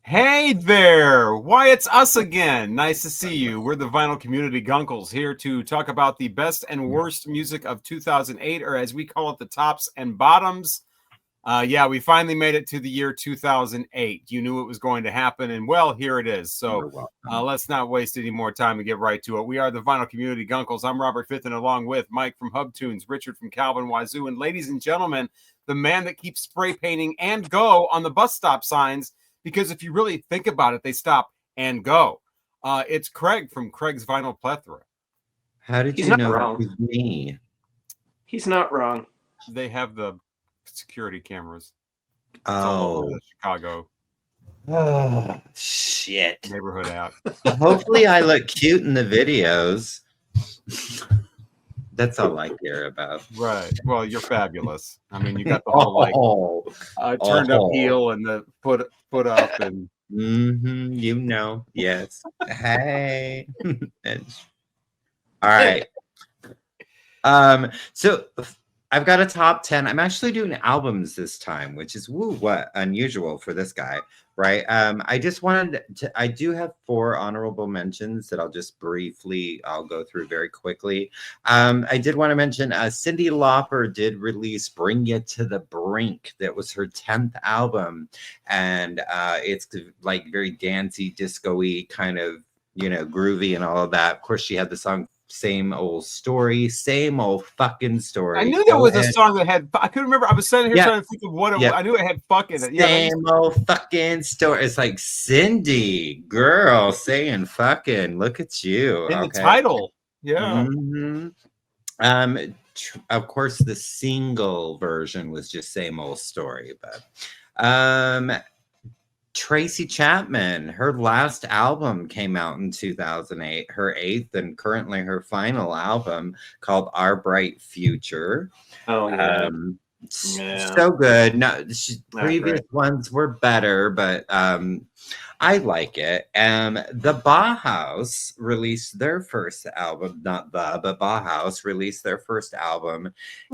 Hey there! Why, it's us again. Nice to see you. We're the Vinyl Community Guncles, here to talk about the best and worst music of 2008, or as we call it, the tops and bottoms. Yeah, we finally made it to the year 2008. You knew it was going to happen, and well, here it is. So let's not waste any more time and get right to it. We are the Vinyl Community Guncles. I'm Robert Fitton, along with Mike from Hubtunes, Richard from Calvin Wazoo, and ladies and gentlemen, the man that keeps spray painting and go on the bus stop signs, because if you really think about it, they stop and go. It's Craig from Craig's Vinyl Plethora. How did you know it was me? He's not wrong. They have the security cameras. It's all over Chicago. Oh, shit. Neighborhood app. Hopefully I look cute in the videos. That's all I care about. Right. Well, you're fabulous. I mean, you got the whole turned up heel and the foot up and you know. Yes. Hey. All right. So I've got a top 10. I'm actually doing albums this time, which is what unusual for this guy, right? I just wanted to, I do have 4 honorable mentions that I'll just I'll go through very quickly. I did want to mention Cyndi Lauper did release Bring You to the Brink. That was her 10th album. And it's like very dancey, disco-y, kind of, you know, groovy and all of that. Of course, she had the song Same Old Story, Same Old Fucking Story. I knew there was a song that had, I couldn't remember. I was sitting here trying to think of what it was. I knew it had fucking it. Same old fucking story. It's like Cyndi, girl, saying fucking. Look at you. In the title. Yeah. Of course, the single version was just Same Old Story, but Tracy Chapman, her last album came out in 2008, her 8th and currently her final album, called Our Bright Future. Oh, yeah. So good. No, previous ones were better, but I like it. The Bauhaus released their first album, but Bauhaus released their first album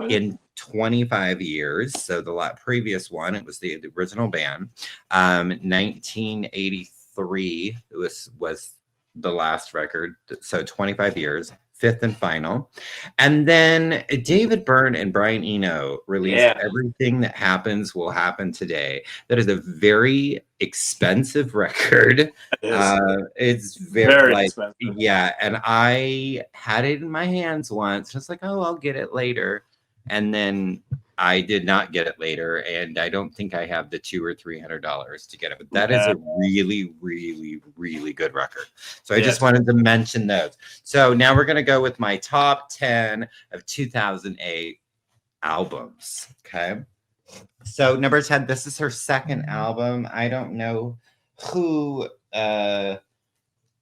in 25 years. So the previous one, it was the original band. 1983 was the last record. So 25 years. 5th and final. And then David Byrne and Brian Eno released Everything That Happens Will Happen Today. That is a very expensive record. It's very expensive. Yeah, and I had it in my hands once. I was like, oh, I'll get it later. And then I did not get it later, and I don't think I have the $200 or $300 to get it. But that is a really, really, really good record. So I just wanted to mention those. So now we're going to go with my top 10 of 2008 albums. Okay. So number 10, this is her second album. I don't know who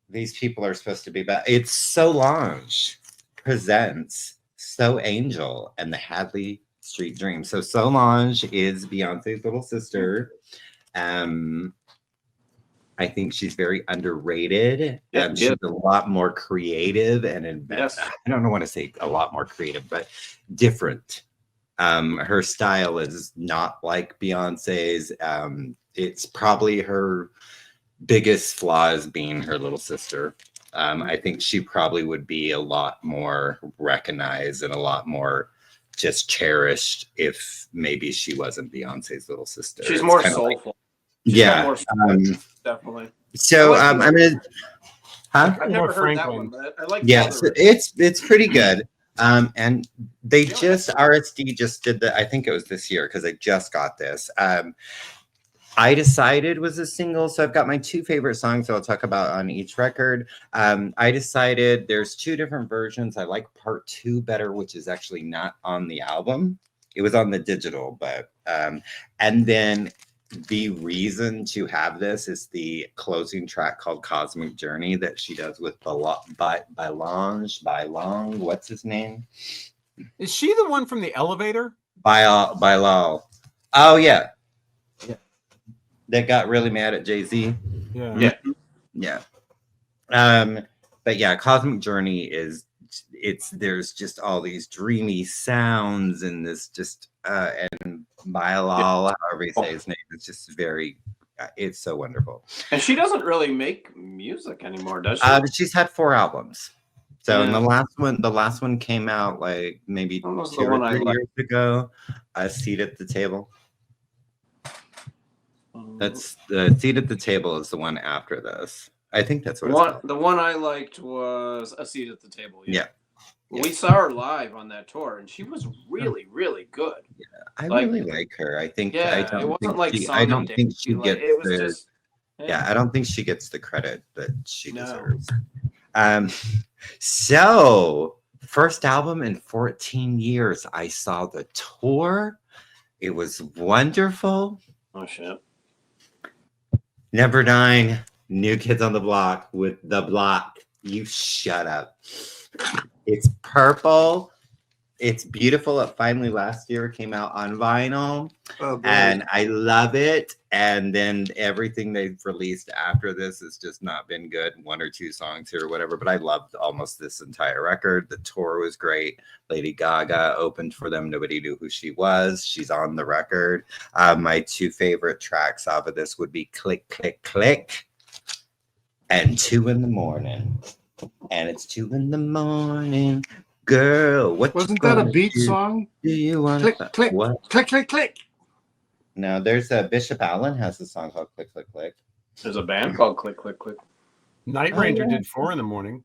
these people are supposed to be, but it's Solange presents So Angel and the Hadley Street Dream. So Solange is Beyonce's little sister. I think she's very underrated. She's a lot more creative and I don't want to say a lot more creative, but different. Her style is not like Beyonce's. It's probably her biggest flaw is being her little sister. I think she probably would be a lot more recognized and a lot more just cherished if maybe she wasn't Beyonce's little sister. She's more soulful. More soulful, definitely. So I'm gonna. I've never heard that one, but I like. So it's pretty good. And they RSD just did I think it was this year because I just got this. I Decided was a single, so I've got my 2 favorite songs that I'll talk about on each record. I Decided, there's 2 different versions. I like part 2 better, which is actually not on the album. It was on the digital, but and then the reason to have this is the closing track called Cosmic Journey that she does with Bailong. What's his name? Is she the one from The Elevator? Bailal. Oh, yeah. That got really mad at Jay-Z. Yeah. But yeah, Cosmic Journey is there's just all these dreamy sounds and this just and Bilal, however you say his name, it's just very It's so wonderful. And she doesn't really make music anymore, does she? She's had 4 albums. So and the last one came out like maybe 2 or 3 years ago. A Seat at the Table. That's the Seat at the Table is the one after this. I think that's what it's called. The one I liked was A Seat at the Table. Yeah. We saw her live on that tour, and she was really, really good. Yeah, I really like her. I think I don't think she gets I don't think she gets the credit that she deserves. So first album in 14 years. I saw the tour. It was wonderful. Oh shit. Number 9, New Kids on the Block with The Block. You shut up. It's purple. It's beautiful. It finally last year came out on vinyl. And I love it. And then everything they've released after this has just not been good. 1 or 2 songs here or whatever. But I loved almost this entire record. The tour was great. Lady Gaga opened for them. Nobody knew who she was. She's on the record. My 2 favorite tracks off of this would be Click, Click, Click and 2 in the Morning. And it's 2 in the morning. Girl, what wasn't that a beat song? Do you want click, click, what? Click, click, click? No, there's a Bishop Allen has a song called Click, Click, Click. There's a band called Click, Click, Click. Night Ranger did 4 in the morning.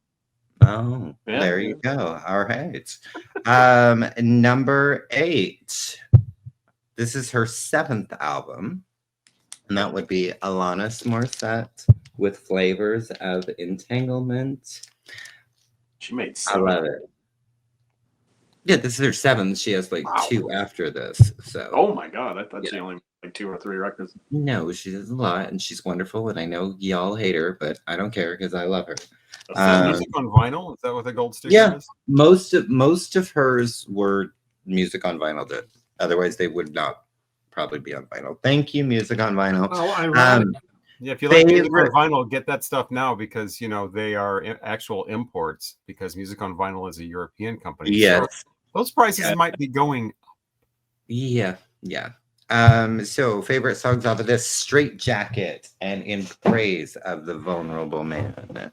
Oh, there you go. All right. Number 8. This is her 7th album. And that would be Alanis Morissette with Flavors of Entanglement. She made 7. I love it. Yeah, this is her 7th. She has like 2 after this. So. Oh my God! I thought she only made like 2 or 3 records. No, she does a lot, and she's wonderful. And I know y'all hate her, but I don't care because I love her. Music on vinyl? Is that what the gold sticker is? Most of hers were music on vinyl. Did otherwise they would not probably be on vinyl. Thank you, music on vinyl. Yeah, if you like music on vinyl, get that stuff now because they are actual imports because Music on Vinyl is a European company. Yes, so those prices might be going up. Yeah. So favorite songs off of this: Straight Jacket and In Praise of the Vulnerable Man.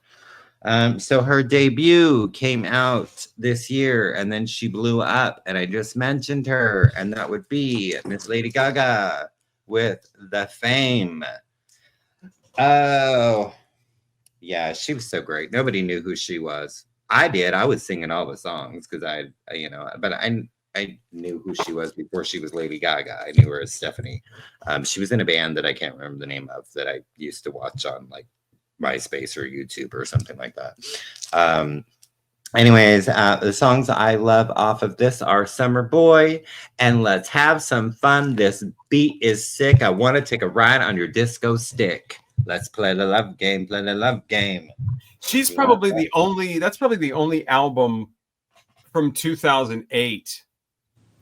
So her debut came out this year and then she blew up, and I just mentioned her, and that would be Miss Lady Gaga with The Fame. Oh, yeah, she was so great. Nobody knew who she was. I did. I was singing all the songs because but I knew who she was before she was Lady Gaga. I knew her as Stephanie. She was in a band that I can't remember the name of that I used to watch on like MySpace or YouTube or something like that. Anyways, the songs I love off of this are Summer Boy and Let's Have Some Fun. This beat is sick. I want to take a ride on your disco stick. Let's play the love game, play the love game. She's probably the only album from 2008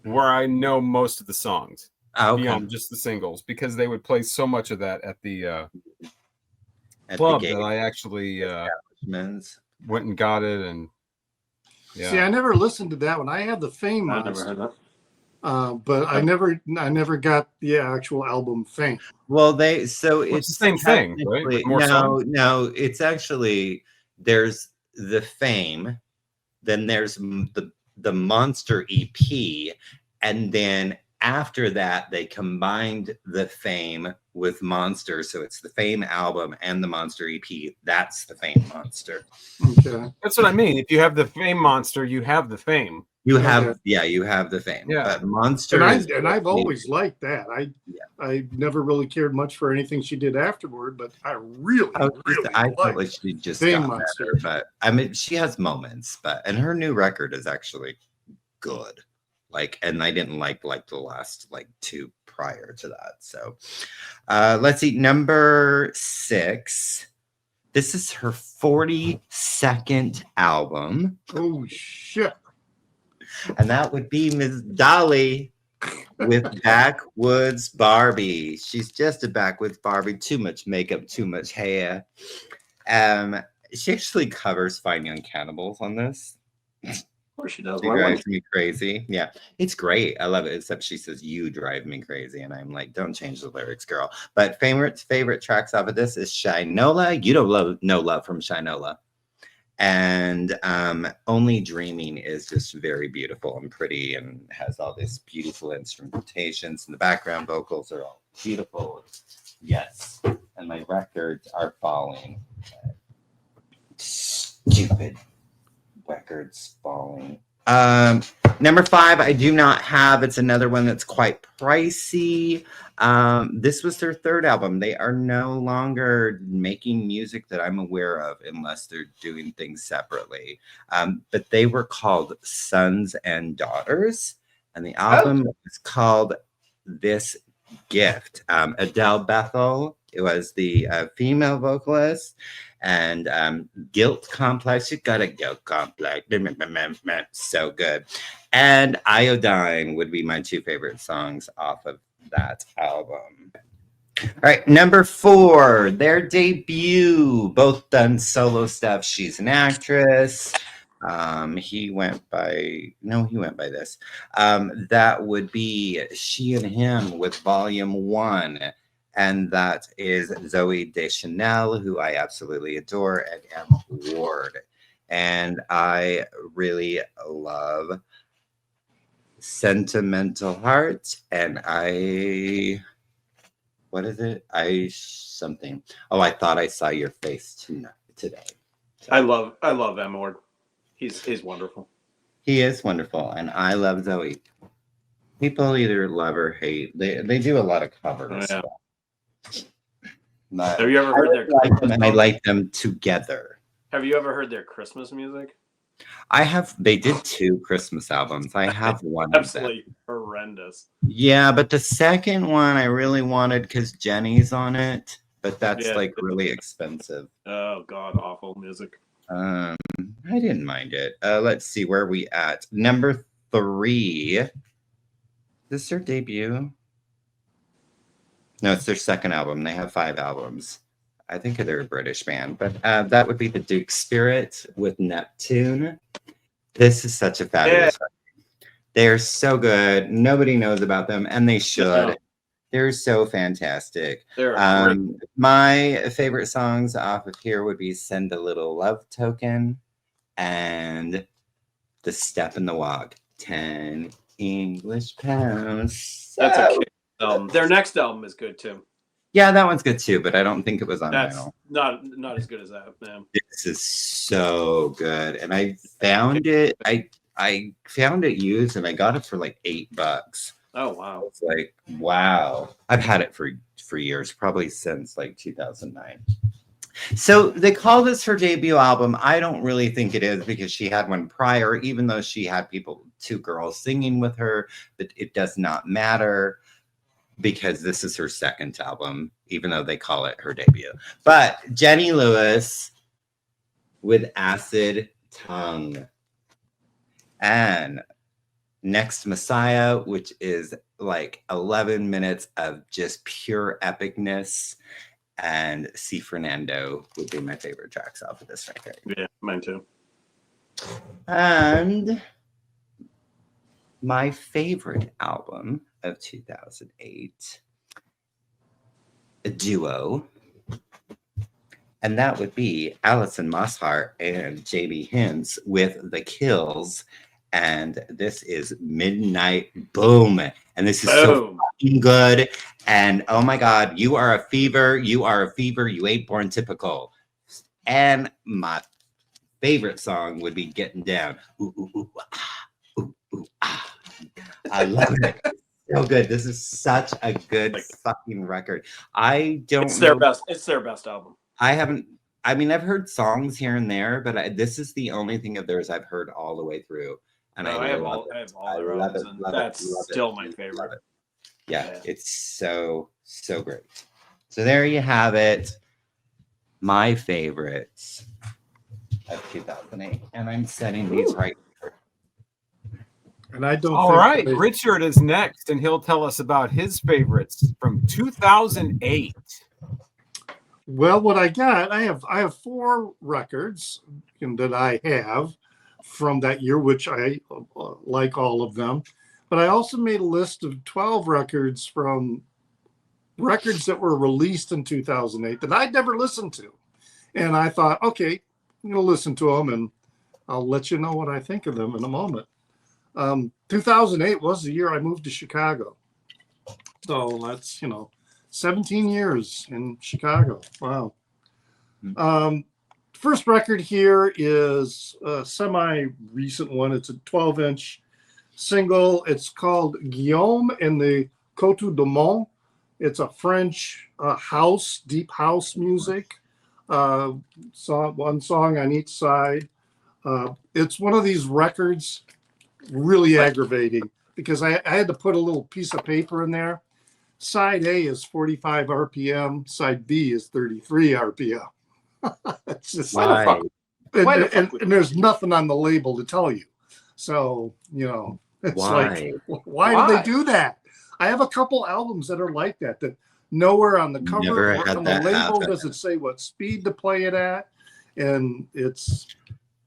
where I know most of the songs beyond just the singles, because they would play so much of that at the club that I actually went and got it. And see, I never listened to that one. I had the Fame. I never heard that. But I never got the actual album Fame. Well, it's the same thing, right? No, it's actually there's the Fame, then there's the Monster EP, and then after that they combined the Fame with Monster, so it's the Fame album and the Monster EP. That's the Fame Monster. Okay, that's what I mean. If you have the Fame Monster, you have the Fame. You have you have the Fame. Yeah, but Monster, and I've always liked that. I never really cared much for anything she did afterward, but I felt like she just got better. But I mean, she has moments, and her new record is actually good. And I didn't like the last 2 prior to that. So let's see, number 6. This is her 42nd album. Oh shit. And that would be Miss Dolly with Backwoods Barbie. She's just a Backwoods Barbie. Too much makeup, too much hair. She actually covers Fine Young Cannibals on this. course she does. She drives me crazy. Yeah, it's great. I love it. Except she says, "You drive me crazy," and I'm like, "Don't change the lyrics, girl." But favorite tracks off of this is Shinola. You don't love No Love from Shinola, and Only Dreaming is just very beautiful and pretty, and has all these beautiful instrumentations, and the background vocals are all beautiful. Yes, and my records are falling. Stupid records falling. Number 5, I do not have. It's another one that's quite pricey. This was their 3rd album. They are no longer making music that I'm aware of unless they're doing things separately. But they were called Sons and Daughters, and the album is called This Gift. Adele Bethel, it was the female vocalist, and Guilt Complex. You got a guilt complex. So good. And Iodine would be my 2 favorite songs off of that album. All right, number 4, their debut. Both done solo stuff. She's an actress. He went by this. That would be She and Him with Volume 1. And that is Zooey Deschanel, who I absolutely adore, and Emma Ward. And I really love Sentimental Heart. And what is it? I Thought I Saw Your Face today. So, I love Emma Ward. He's wonderful. He is wonderful, and I love Zoe. People either love or hate. They do a lot of covers. Yeah. But have you ever heard their Christmas and I like them together. Have you ever heard their Christmas music? I have. They did 2 Christmas albums. I have one. Absolutely horrendous. Yeah, but the second one I really wanted because Jenny's on it, but that's like really expensive. Oh God, awful music. I didn't mind it. Let's see, where are we at? Number 3. Is this their debut? No, it's their 2nd album. They have 5 albums. I think they're a British band, but that would be the Duke Spirit with Neptune. This is such a fabulous record. They're so good. Nobody knows about them, and they should. They're so fantastic. My favorite songs off of here would be Send a Little Love Token and The Step in the Walk. 10 English pounds. That's a kick. Their next album is good too. Yeah, that one's good too, but I don't think it was on vinyl. Not as good as that, man. This is so good. And I found it. I found it used and I got it for like $8. Oh wow. It's like, wow. I've had it for years, probably since like 2009. So they call this her debut album. I don't really think it is because she had one prior, even though she had 2 girls singing with her, but it does not matter because this is her 2nd album, even though they call it her debut. But Jenny Lewis with Acid Tongue. And Next Messiah, which is like 11 minutes of just pure epicness. And See Fernando would be my favorite tracks off of this record. Yeah, mine too. And my favorite album of 2008, a duo, and that would be Alison Mosshart and Jamie Hince with The Kills, and this is Midnight Boom, and this is so fucking good, and oh my God, you are a fever, you ain't born typical, and my favorite song would be Getting Down. Ooh, ooh, ooh, ah, ooh, ooh, ah. I love it. So good. This is such a good fucking record. It's their best album. I've heard songs here and there, but this is the only thing of theirs I've heard all the way through. And I have all their albums, and that's still my favorite. Yeah, it's so great. So there you have it. My favorites of 2008. And I'm setting these right here. And I don't. All right, Richard is next, and he'll tell us about his favorites from 2008. Well, what I got, I have 4 records that I have from that year, which I like all of them. But I also made a list of 12 records from records that were released in 2008 that I'd never listened to. And I thought, okay, I'm going to listen to them and I'll let you know what I think of them in a moment. 2008 was the year I moved to Chicago. So that's, 17 years in Chicago. Wow. First record here is a semi-recent one. It's a 12-inch single. It's called Guillaume and the Coteaux du Monde. It's a French house, deep house music. One song on each side. It's one of these records, really aggravating, because I had to put a little piece of paper in there. Side A is 45 RPM. Side B is 33 RPM. It's just Why? And there's nothing on the label to tell you. So, it's Why? like, why do they do that? I have a couple albums that are like that nowhere on the cover Never or had on the that label happen. does it say what speed to play it at. And it's,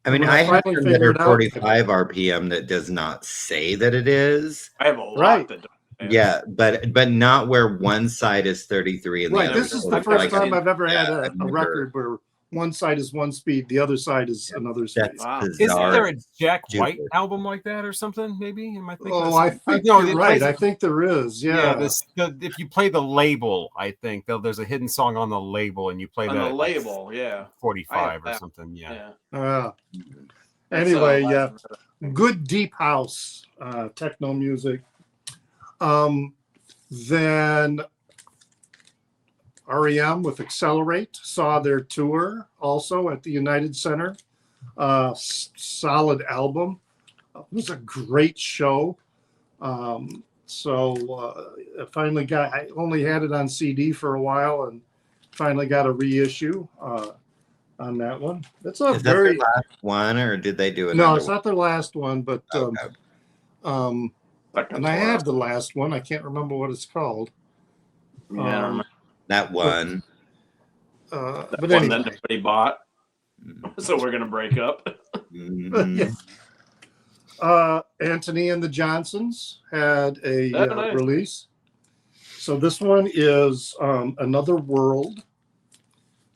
I mean, when I I have finally another figured out- 45 RPM that does not say that it is. I have a lot Right. that don't. Yeah, but not where one side is 33 and the right. other. This is the 45. first time I've ever had I've a never- record where one side is one speed, the other side is another speed. That's Wow. Isn't bizarre. there a Jack White Stupid. album like that or something? Maybe am I thinking? Oh, of I something? think No, you're it right. plays- I think there is. Yeah. if you play the label, I think there's a hidden song on the label, and you play On that the at, like, label, yeah. 45 or that. something. Yeah. Yeah. That's, Anyway, Latin yeah. Good deep house techno music. Then REM with Accelerate saw their tour also at the United Center. Solid album. It was a great show. I only had it on CD for a while and finally got a reissue on that one. It's a Is that very their last one, or did they do it? no, it's not their last one, but Okay. and I have the last one. I can't remember what it's called. Yeah, That one. But one anyway, that nobody bought. So we're gonna break up. Mhm. Anthony and the Johnsons had a Oh, nice. release. So this one is Another World.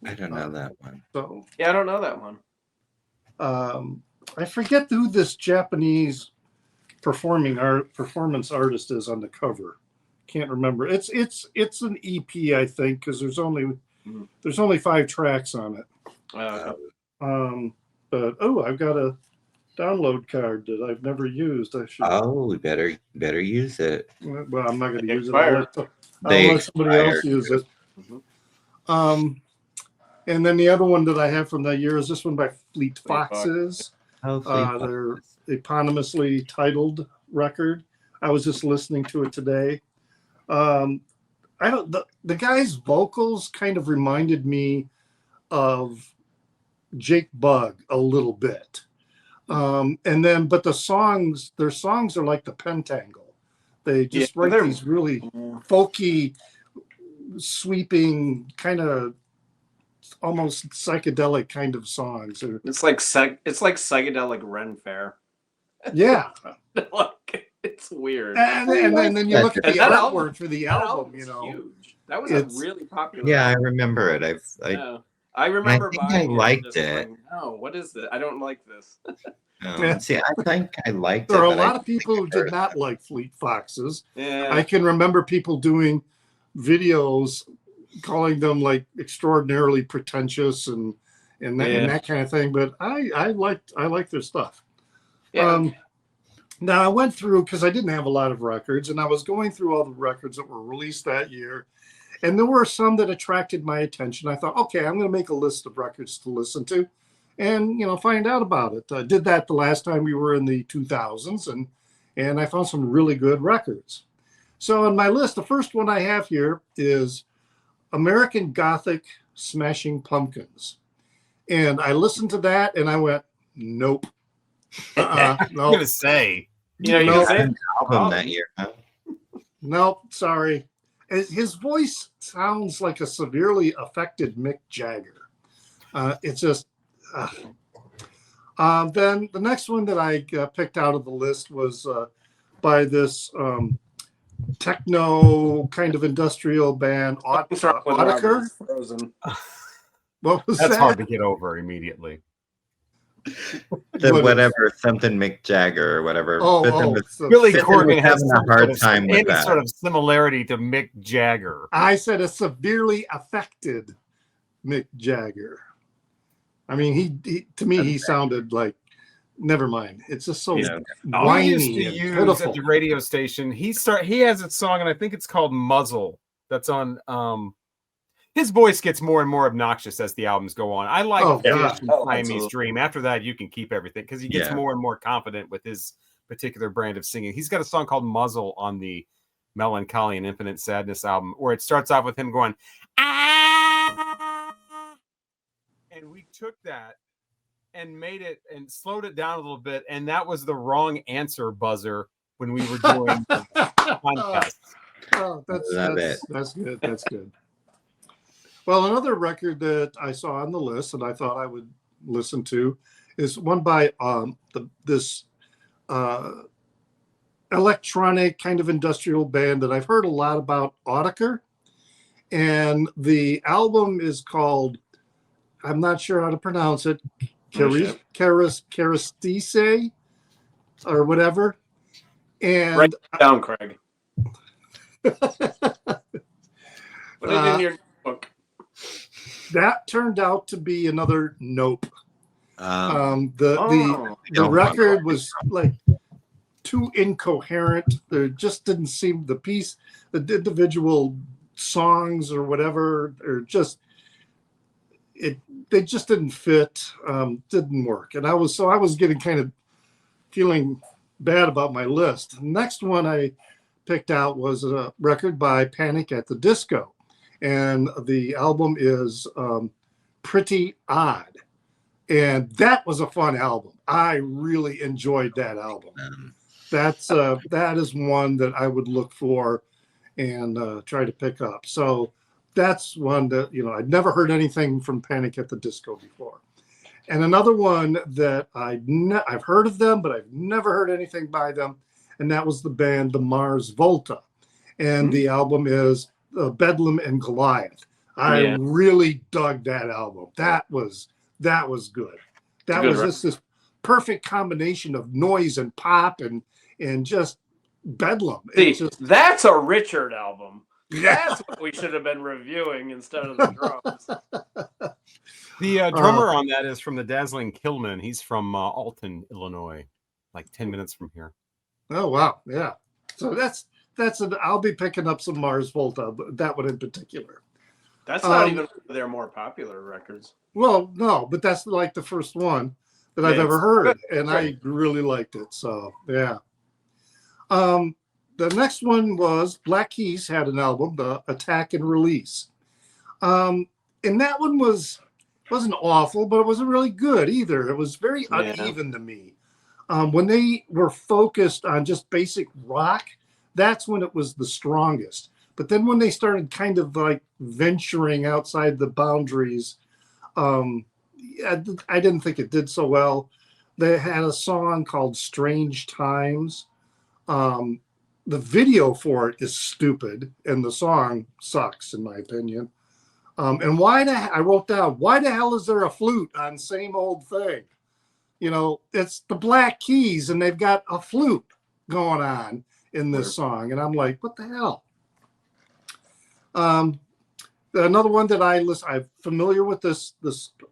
I don't know that one. So Yeah, I don't know that one. I forget who this Japanese performance artist is on the cover. Can't remember. It's an EP, I think, because there's only 5 tracks on it. But I've got a download card that I've never used. I should. Oh, we better use it. Well, I'm not going to use it. Expired. I'll let somebody else use it. Mhm. And then the other one that I have from that year is this one by Fleet Foxes. Oh, Their eponymously titled record. I was just listening to it today. The guy's vocals kind of reminded me of Jake Bugg a little bit. But their songs are like the Pentangle. They just write these really folky, sweeping, kind of almost psychedelic kind of songs. It's like psychedelic Ren Fair. Yeah. Like, it's weird. And then you look at the that artwork for the That album, album's you know. huge. That was a really popular. Yeah, I remember it. I remember think buying I liked just it. going, no, what is this? I don't like this. See, I think I liked There it. are a but I lot of think people who I did heard not like Fleet Foxes. Yeah. I can remember people doing videos calling them like extraordinarily pretentious and that kind of thing. But I liked their stuff. Yeah. Now I went through, because I didn't have a lot of records, and I was going through all the records that were released that year. And there were some that attracted my attention. I thought, okay, I'm going to make a list of records to listen to and, find out about it. I did that the last time we were in the 2000s, and I found some really good records. So on my list, the first one I have here is American Gothic Smashing Pumpkins. And I listened to that and I went, nope. No. I'm gonna say, You No. can say an album that year. Huh? Nope, sorry. His voice sounds like a severely affected Mick Jagger. It's just Then the next one that I picked out of the list was by this techno kind of industrial band, Audiker. Frozen. What was That's that? hard to get over immediately. Whatever, something Mick Jagger or whatever. So Billy Fitton Corgan was has having a some hard sort of, time with any that. sort of similarity to Mick Jagger. I said a severely affected Mick Jagger. I mean, he to me he sounded like. Never mind. It's just so whiny He used to and use pitiful. at the radio station. He has a song, and I think it's called Muzzle. That's on. His voice gets more and more obnoxious as the albums go on. I like Siamese Dream. After that, you can keep everything because he gets more and more confident with his particular brand of singing. He's got a song called Muzzle on the Melancholy and Infinite Sadness album, where it starts off with him going, ah! And we took that and made it and slowed it down a little bit, and that was the wrong answer buzzer when we were doing the contest. That's good. That's good. Well, another record that I saw on the list and I thought I would listen to is one by this electronic kind of industrial band that I've heard a lot about, Audiker, and the album is called, I'm not sure how to pronounce it, Karastise or whatever. And write it down, Craig. Put it in your book. That turned out to be another nope. The record was like too incoherent. There just didn't seem the individual songs or whatever, or just they just didn't fit, didn't work. And I was getting kind of feeling bad about my list. The next one I picked out was a record by Panic at the Disco. And the album is Pretty Odd. And that was a fun album. I really enjoyed that album. That is one that I would look for and try to pick up. So that's one that, I'd never heard anything from Panic at the Disco before. And another one that I've heard of them, but I've never heard anything by them. And that was the band, the Mars Volta. And the album is Bedlam and Goliath. I really dug that album. That was good. That was just this perfect combination of noise and pop and just bedlam. That's a Richard album. That's what we should have been reviewing instead of the drums. The drummer on that is from the Dazzling Killman. He's from Alton, Illinois, like 10 minutes from here. Oh wow, yeah. So I'll be picking up some Mars Volta, but that one in particular. That's not even their more popular records. Well, no, but that's like the first one that I've ever heard, and I really liked it. So yeah. The next one was Black Keys had an album, the Attack and Release. And that one wasn't awful, but it wasn't really good either. It was very uneven to me. When they were focused on just basic rock, that's when it was the strongest. But then when they started kind of like venturing outside the boundaries, I didn't think it did so well. They had a song called Strange Times. The video for it is stupid, and the song sucks, in my opinion. And I wrote down, why the hell is there a flute on Same Old Thing? It's the Black Keys, and they've got a flute going on in this song. And I'm like, what the hell? Another one that I'm familiar with this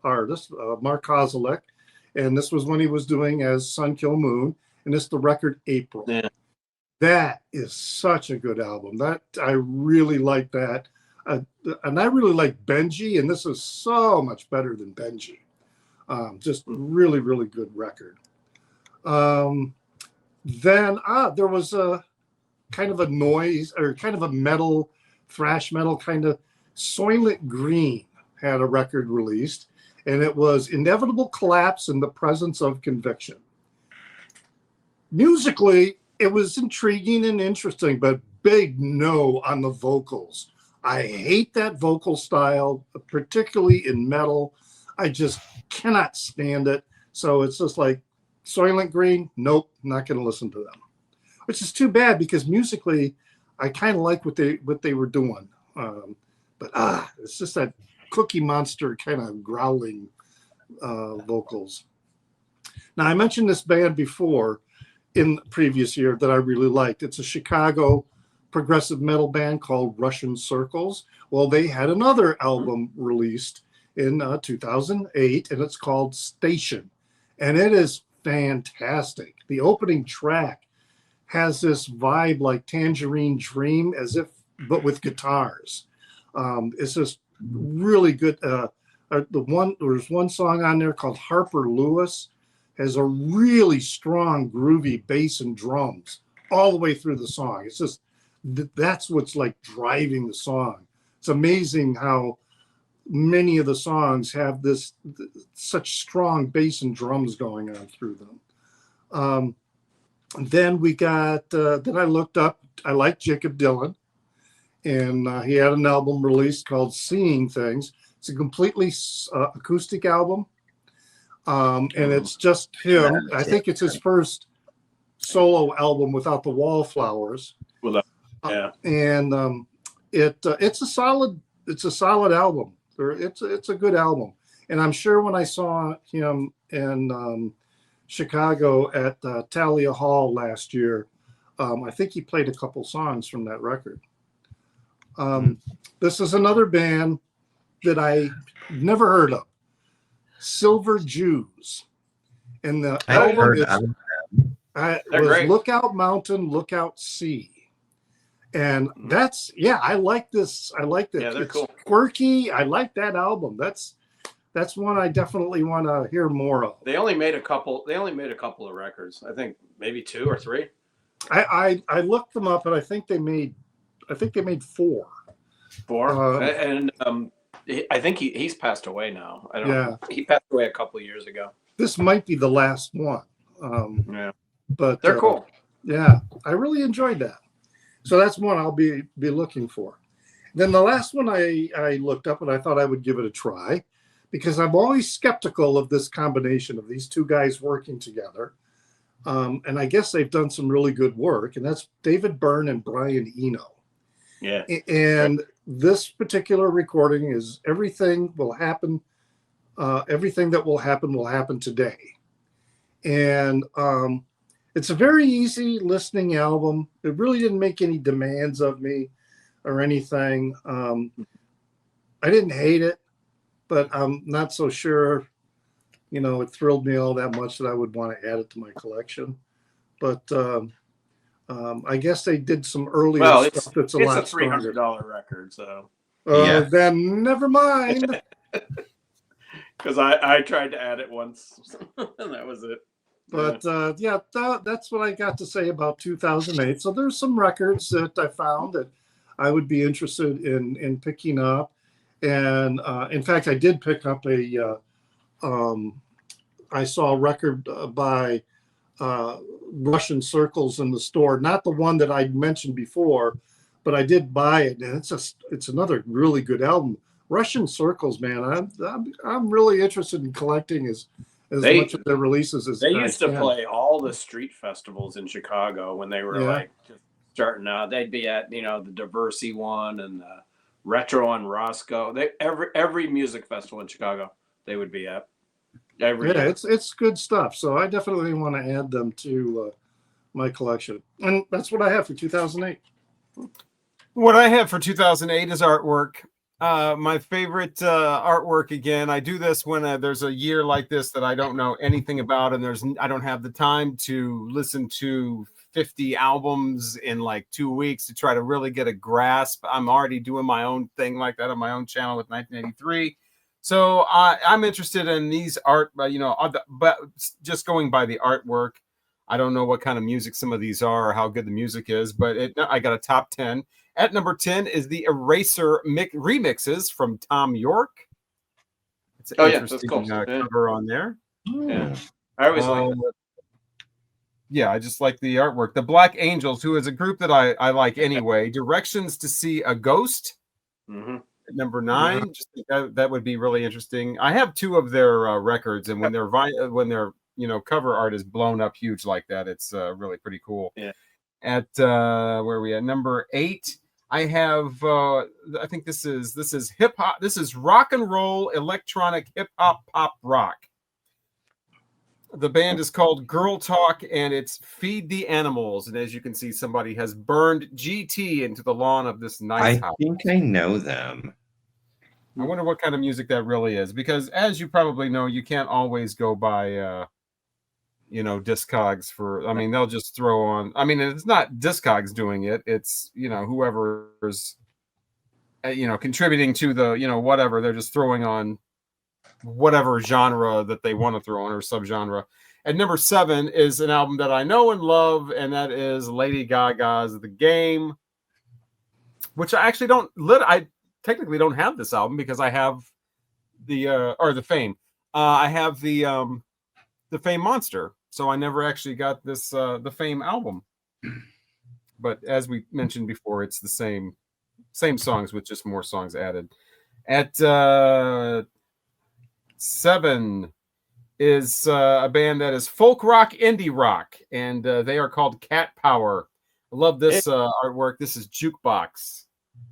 artist, Mark Kozelek, and this was when he was doing as Sun Kill Moon, and it's the record April. Yeah. That is such a good album. That I really like that. And I really like Benji, and this is so much better than Benji. Just really, really good record. Then there was a kind of a noise or kind of a metal, thrash metal kind of. Soylent Green had a record released, and it was Inevitable Collapse in the Presence of Conviction. Musically, it was intriguing and interesting, but big no on the vocals. I hate that vocal style, particularly in metal. I just cannot stand it. So it's just like Soylent Green. Nope, not going to listen to them. Which is too bad because musically, I kind of like what they were doing. But it's just that Cookie Monster kind of growling vocals. Now, I mentioned this band before in the previous year that I really liked. It's a Chicago progressive metal band called Russian Circles. Well, they had another album released in 2008, and it's called Station. And it is fantastic. The opening track has this vibe like Tangerine Dream, but with guitars. It's just really good. There's one song on there called Harper Lewis, has a really strong groovy bass and drums all the way through the song. It's just that's what's like driving the song. It's amazing how many of the songs have such strong bass and drums going on through them. Then we got then I looked up, I like Jacob Dylan, and he had an album released called Seeing Things. It's a completely acoustic album. And it's just him. I think it's his first solo album without the Wallflowers. And it's a solid album. It's a good album. And I'm sure when I saw him in Chicago at Thalia Hall last year, I think he played a couple songs from that record. This is another band that I never heard of. Silver Jews, and the album was Lookout Mountain, Lookout Sea, and I like this. I like that. Yeah, they're cool. Quirky. I like that album. That's one I definitely want to hear more of. They only made a couple of records. I think maybe 2 or 3. I looked them up, and I think they made 4. 4, and I think he's passed away now. I don't know. He passed away a couple of years ago. This might be the last one. But they're cool. Yeah, I really enjoyed that. So that's one I'll be looking for. Then the last one I looked up and I thought I would give it a try because I'm always skeptical of this combination of these two guys working together. And I guess they've done some really good work, and that's David Byrne and Brian Eno. Yeah. And this particular recording is everything that will happen today. And it's a very easy listening album. It really didn't make any demands of me or anything. I didn't hate it, but I'm not so sure, it thrilled me all that much that I would want to add it to my collection. But I guess they did some earlier stuff that's a lot it's a $300 record, so. Then never mind. Because I tried to add it once, and that was it. But that's what I got to say about 2008. So there's some records that I found that I would be interested in picking up. And in fact, I did pick up I saw a record by Russian Circles in the store, not the one that I mentioned before, but I did buy it, and it's another really good album. Russian Circles, man, I'm really interested in collecting as much of their releases as they used to play all the street festivals in Chicago when they were like just starting out. They'd be at the Diversey one and the Retro on Roscoe. Every music festival in Chicago they would be at. It's good stuff. So I definitely want to add them to my collection, and that's what I have for 2008. What I have for 2008 is artwork. My favorite artwork, again, I do this when there's a year like this that I don't know anything about, and I don't have the time to listen to 50 albums in like 2 weeks to try to really get a grasp. I'm already doing my own thing like that on my own channel with 1983. So I'm interested in these art, but just going by the artwork, I don't know what kind of music some of these are or how good the music is, but I got a top 10. At number 10 is the Eraser remixes from Tom York. It's an interesting cover on there. Yeah, I always like that. Yeah, I just like the artwork. The Black Angels, who is a group that I like anyway. Directions to See a Ghost. Mm-hmm. At number 9, just think that would be really interesting. I have 2 of their records, and when their cover art is blown up huge like that, it's really pretty cool. Yeah. At where are we at? Number 8, I have I think this is hip hop. This is rock and roll electronic hip hop pop rock. The band is called Girl Talk, and it's Feed the Animals. And as you can see, somebody has burned GT into the lawn of this nice house. I think I know them. I wonder what kind of music that really is, because as you probably know, you can't always go by, Discogs for. I mean, they'll just throw on. I mean, it's not Discogs doing it. It's whoever's, contributing to the whatever. They're just throwing on whatever genre that they want to throw on or subgenre. And number 7 is an album that I know and love, and that is Lady Gaga's The Game, which I actually I technically don't have this album because I have the Fame. I have the Fame Monster, so I never actually got this the Fame album. But as we mentioned before, it's the same songs with just more songs added. At 7 is a band that is folk rock, indie rock, and they are called Cat Power. I love this artwork. This is Jukebox.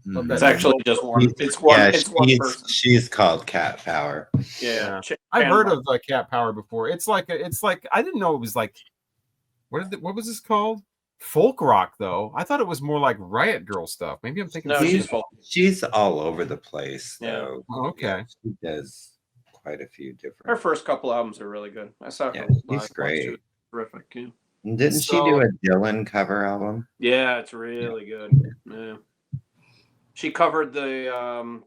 It's actually just one. It's one person. She's called Cat Power. Yeah. I've heard of Cat Power before. It's like I didn't know it was like what was this called? Folk rock, though. I thought it was more like Riot Girl stuff. Maybe I'm thinking. No, she's folk. She's all over the place. Though. Yeah. Oh, okay. She does quite a few different. Her first couple albums are really good. I saw her. She's great. She was terrific. Yeah. Didn't she do a Dylan cover album? Yeah, it's really good. Yeah. She covered the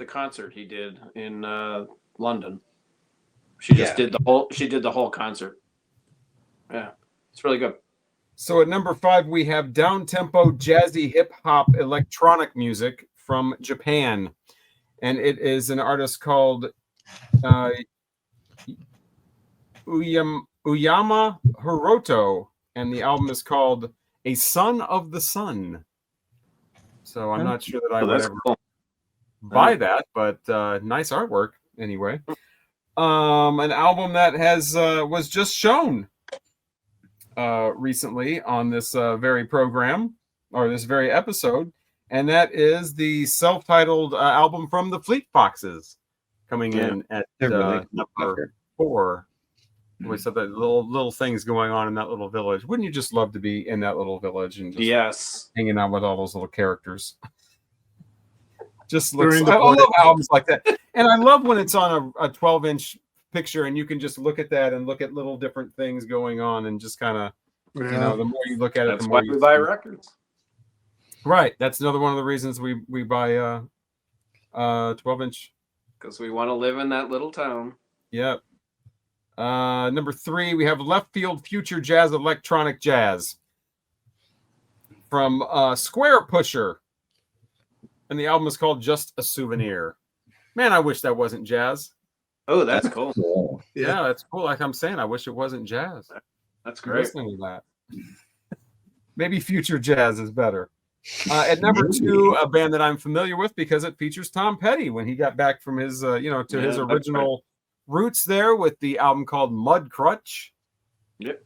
concert he did in London. She just did the whole concert. Yeah. It's really good. So at number 5, we have down-tempo, jazzy, hip-hop, electronic music from Japan. And it is an artist called Uyama Hiroto. And the album is called A Son of the Sun. So I'm not sure that I would ever buy that, but nice artwork anyway. An album that was just shown recently on this very program or this very episode, and that is the self-titled album from the Fleet Foxes, coming in at number 4. We said that little things going on in that little village. Wouldn't you just love to be in that little village and just hanging out with all those little characters? Just looks. I love albums like that, and I love when it's on a 12-inch picture and you can just look at that and look at little different things going on and just kind of, the more you look at it, the more we buy records. Right. That's another one of the reasons we buy 12-inch. Because we want to live in that little town. Yep. Number 3, we have Left Field Future Jazz Electronic Jazz from Square Pusher. And the album is called Just a Souvenir. Man, I wish that wasn't jazz. Oh, that's cool. Yeah, that's cool. Like I'm saying, I wish it wasn't jazz. That's great. Listening to that. Maybe future jazz is better. At number 2, a band that I'm familiar with because it features Tom Petty when he got back from his, his original roots there with the album called Mud Crutch. Yep.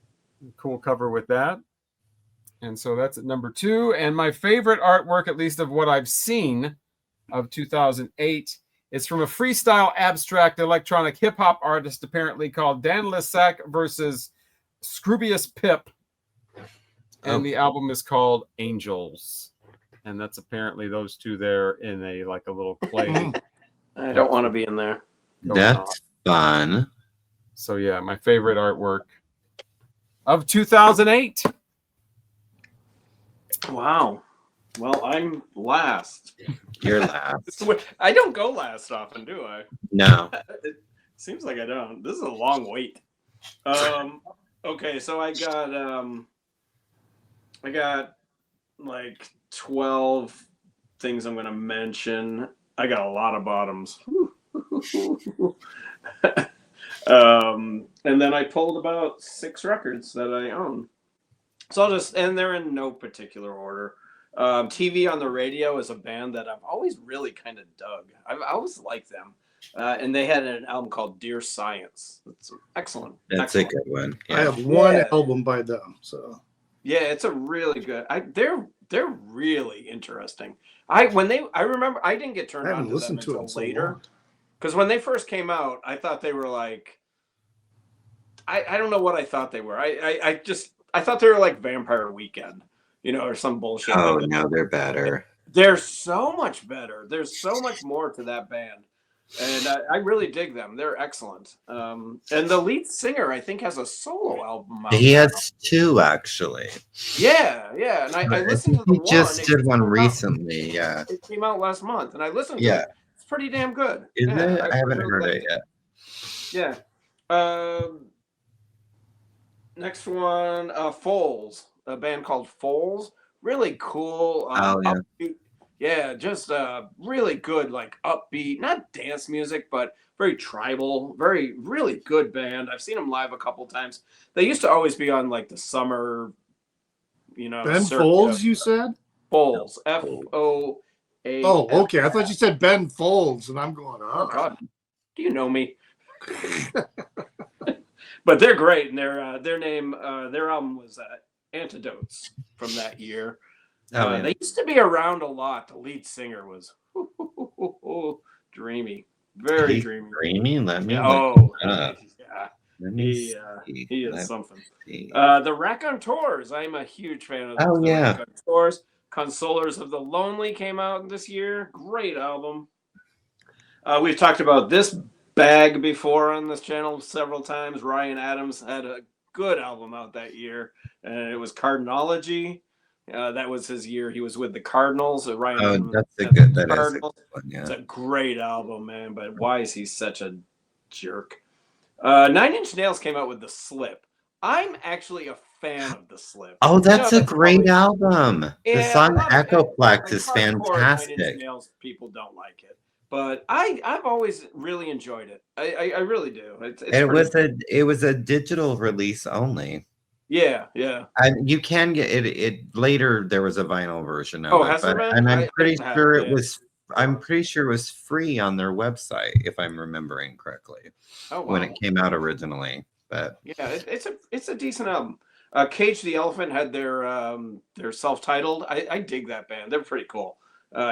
Cool cover with that. And so that's at number 2. And my favorite artwork, at least of what I've seen of 2008, is from a freestyle abstract electronic hip hop artist apparently called Dan Lissac versus Scroobius Pip. And the album is called Angels. And that's apparently those two there in a little clay. I don't want to be in there. That's fun. So yeah, my favorite artwork of 2008. Wow. Well, I'm last. You're last. I don't go last often, do I? No. It seems like I don't. This is a long wait. Okay, so I got like 12 things I'm going to mention. I got a lot of bottoms. And then I pulled about 6 records that I own. So and they're in no particular order. TV on the Radio is a band that I've always really kind of dug. I've always liked them. And they had an album called Dear Science. It's excellent. That's excellent. a good one. I Yeah. have one album by them. So Yeah, it's a really good. They're really interesting. I remember I didn't get turned I on haven't to them listened to until them so later. long. Because when they first came out, I thought they were like, I don't know what I thought they were. I thought they were like Vampire Weekend, or some bullshit. Oh, like that. no, they're better. They're so much better. There's so much more to that band. And I really dig them. They're excellent. And the lead singer, I think, has a solo album out. He has two, actually. Yeah. And I listened to the He one. just did one came out- recently. Yeah. It came out last month, and I listened to Yeah. it. It's pretty damn good. Is Yeah, it? I haven't really heard liked it yet. Yeah. Next one, Foals, a band called Foals. Really cool. Oh, yeah. Upbeat. Yeah, just really good, like upbeat, not dance music, but very tribal, really good band. I've seen them live a couple times. They used to always be on like the summer, Ben circuit. Folds, you said? Foals, Foa. Oh, okay. I thought you said Ben Folds, and I'm going, Oh God, do you know me? But they're great, and their album was Antidotes from that year. Oh, yeah. They used to be around a lot. The lead singer was dreamy, very He's dreamy. Dreamy? Let me look Yeah, Let me he see. is Let something. me see. The Raconteurs, I'm a huge fan of. Oh, the yeah. Raconteurs. Consolers of the Lonely came out this year. Great album. We've talked about this bag before on this channel several times. Ryan Adams had a good album out that year, and it was Cardinalogy. That was his year. He was with the Cardinals. Ryan Adams That is a had the good Cardinals. one, yeah. It's a great album, man. But why is he such a jerk? 9 Inch Nails came out with The Slip. I'm actually a fan of The Slip. Oh, that's a great probably- album. Yeah, The song a lot of Echoplex is hardcore 9 fantastic. Inch Nails people don't like it, but I've always really enjoyed it. I really do. It was a digital release only. Yeah. And you can get it later. There was a vinyl version of Oh, it, has there been? and I'm I pretty didn't have sure it, it was. I'm pretty sure it was free on their website, if I'm remembering correctly, when it came out originally. But yeah, it's a decent album. Cage the Elephant had their self-titled. I dig that band. They're pretty cool.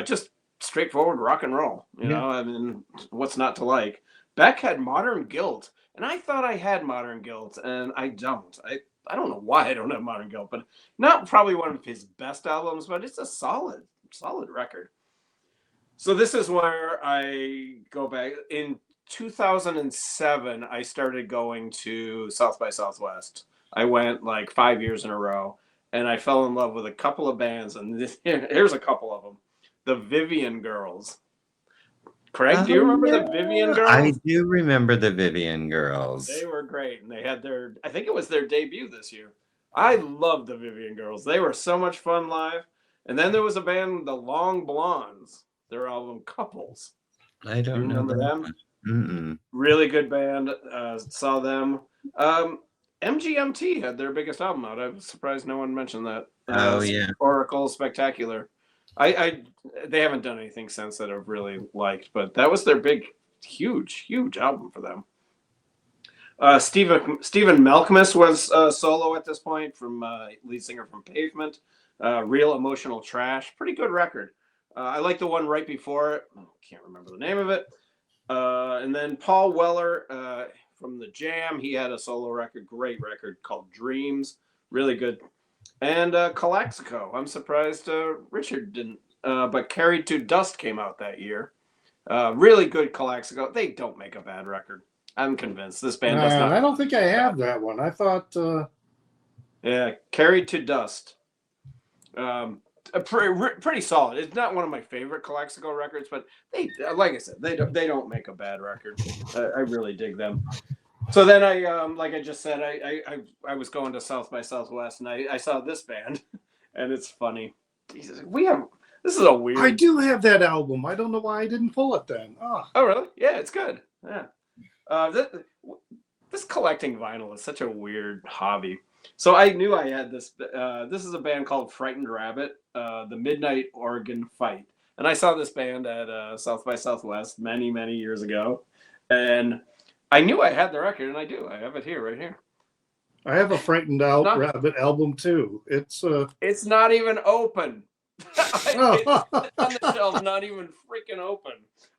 Just straightforward rock and roll. You know, I mean, what's not to like? Beck had Modern Guilt, and I thought I had Modern Guilt, and I don't. I don't know why I don't have Modern Guilt, but not probably one of his best albums, but it's a solid record. So this is where I go back. In 2007, I started going to South by Southwest. I went like 5 years in a row, and I fell in love with a couple of bands, and here's a couple of them. The Vivian Girls. Craig, do you remember the Vivian Girls? I do remember the Vivian Girls. They were great, and they had I think it was their debut this year. I loved the Vivian Girls. They were so much fun live. And then there was a band, the Long Blondes, their album Couples. I don't remember them. Mm-mm. Really good band. Saw them. MGMT had their biggest album out. I was surprised no one mentioned that. Oracle Spectacular. They haven't done anything since that I've really liked, but that was their big, huge album for them. Stephen Malkmus was solo at this point, from lead singer from Pavement. Real Emotional Trash, pretty good record. I like the one right before it. Can't remember the name of it. And then Paul Weller from the Jam, he had a solo record, great record called Dreams, really good. And Calexico, I'm surprised Richard didn't, but Carried to Dust came out that year. Really good Calexico. They don't make a bad record. I'm convinced this band does not. I don't think I have that one. I thought. Yeah, Carried to Dust. Pretty solid. It's not one of my favorite Calexico records, but they, like I said, they don't make a bad record. I really dig them. So then I, like I just said, I was going to South by Southwest, and I saw this band, and it's funny. Jesus, this is a weird. I do have that album. I don't know why I didn't pull it then. Oh really? Yeah, it's good. Yeah. This collecting vinyl is such a weird hobby. So I knew I had this. This is a band called Frightened Rabbit, the Midnight Organ Fight. And I saw this band at South by Southwest many, many years ago. And I knew I had the record, and I do. I have it here, right here. I have a Frightened Out Rabbit album too. It's not even open. It's on the shelf, not even freaking open.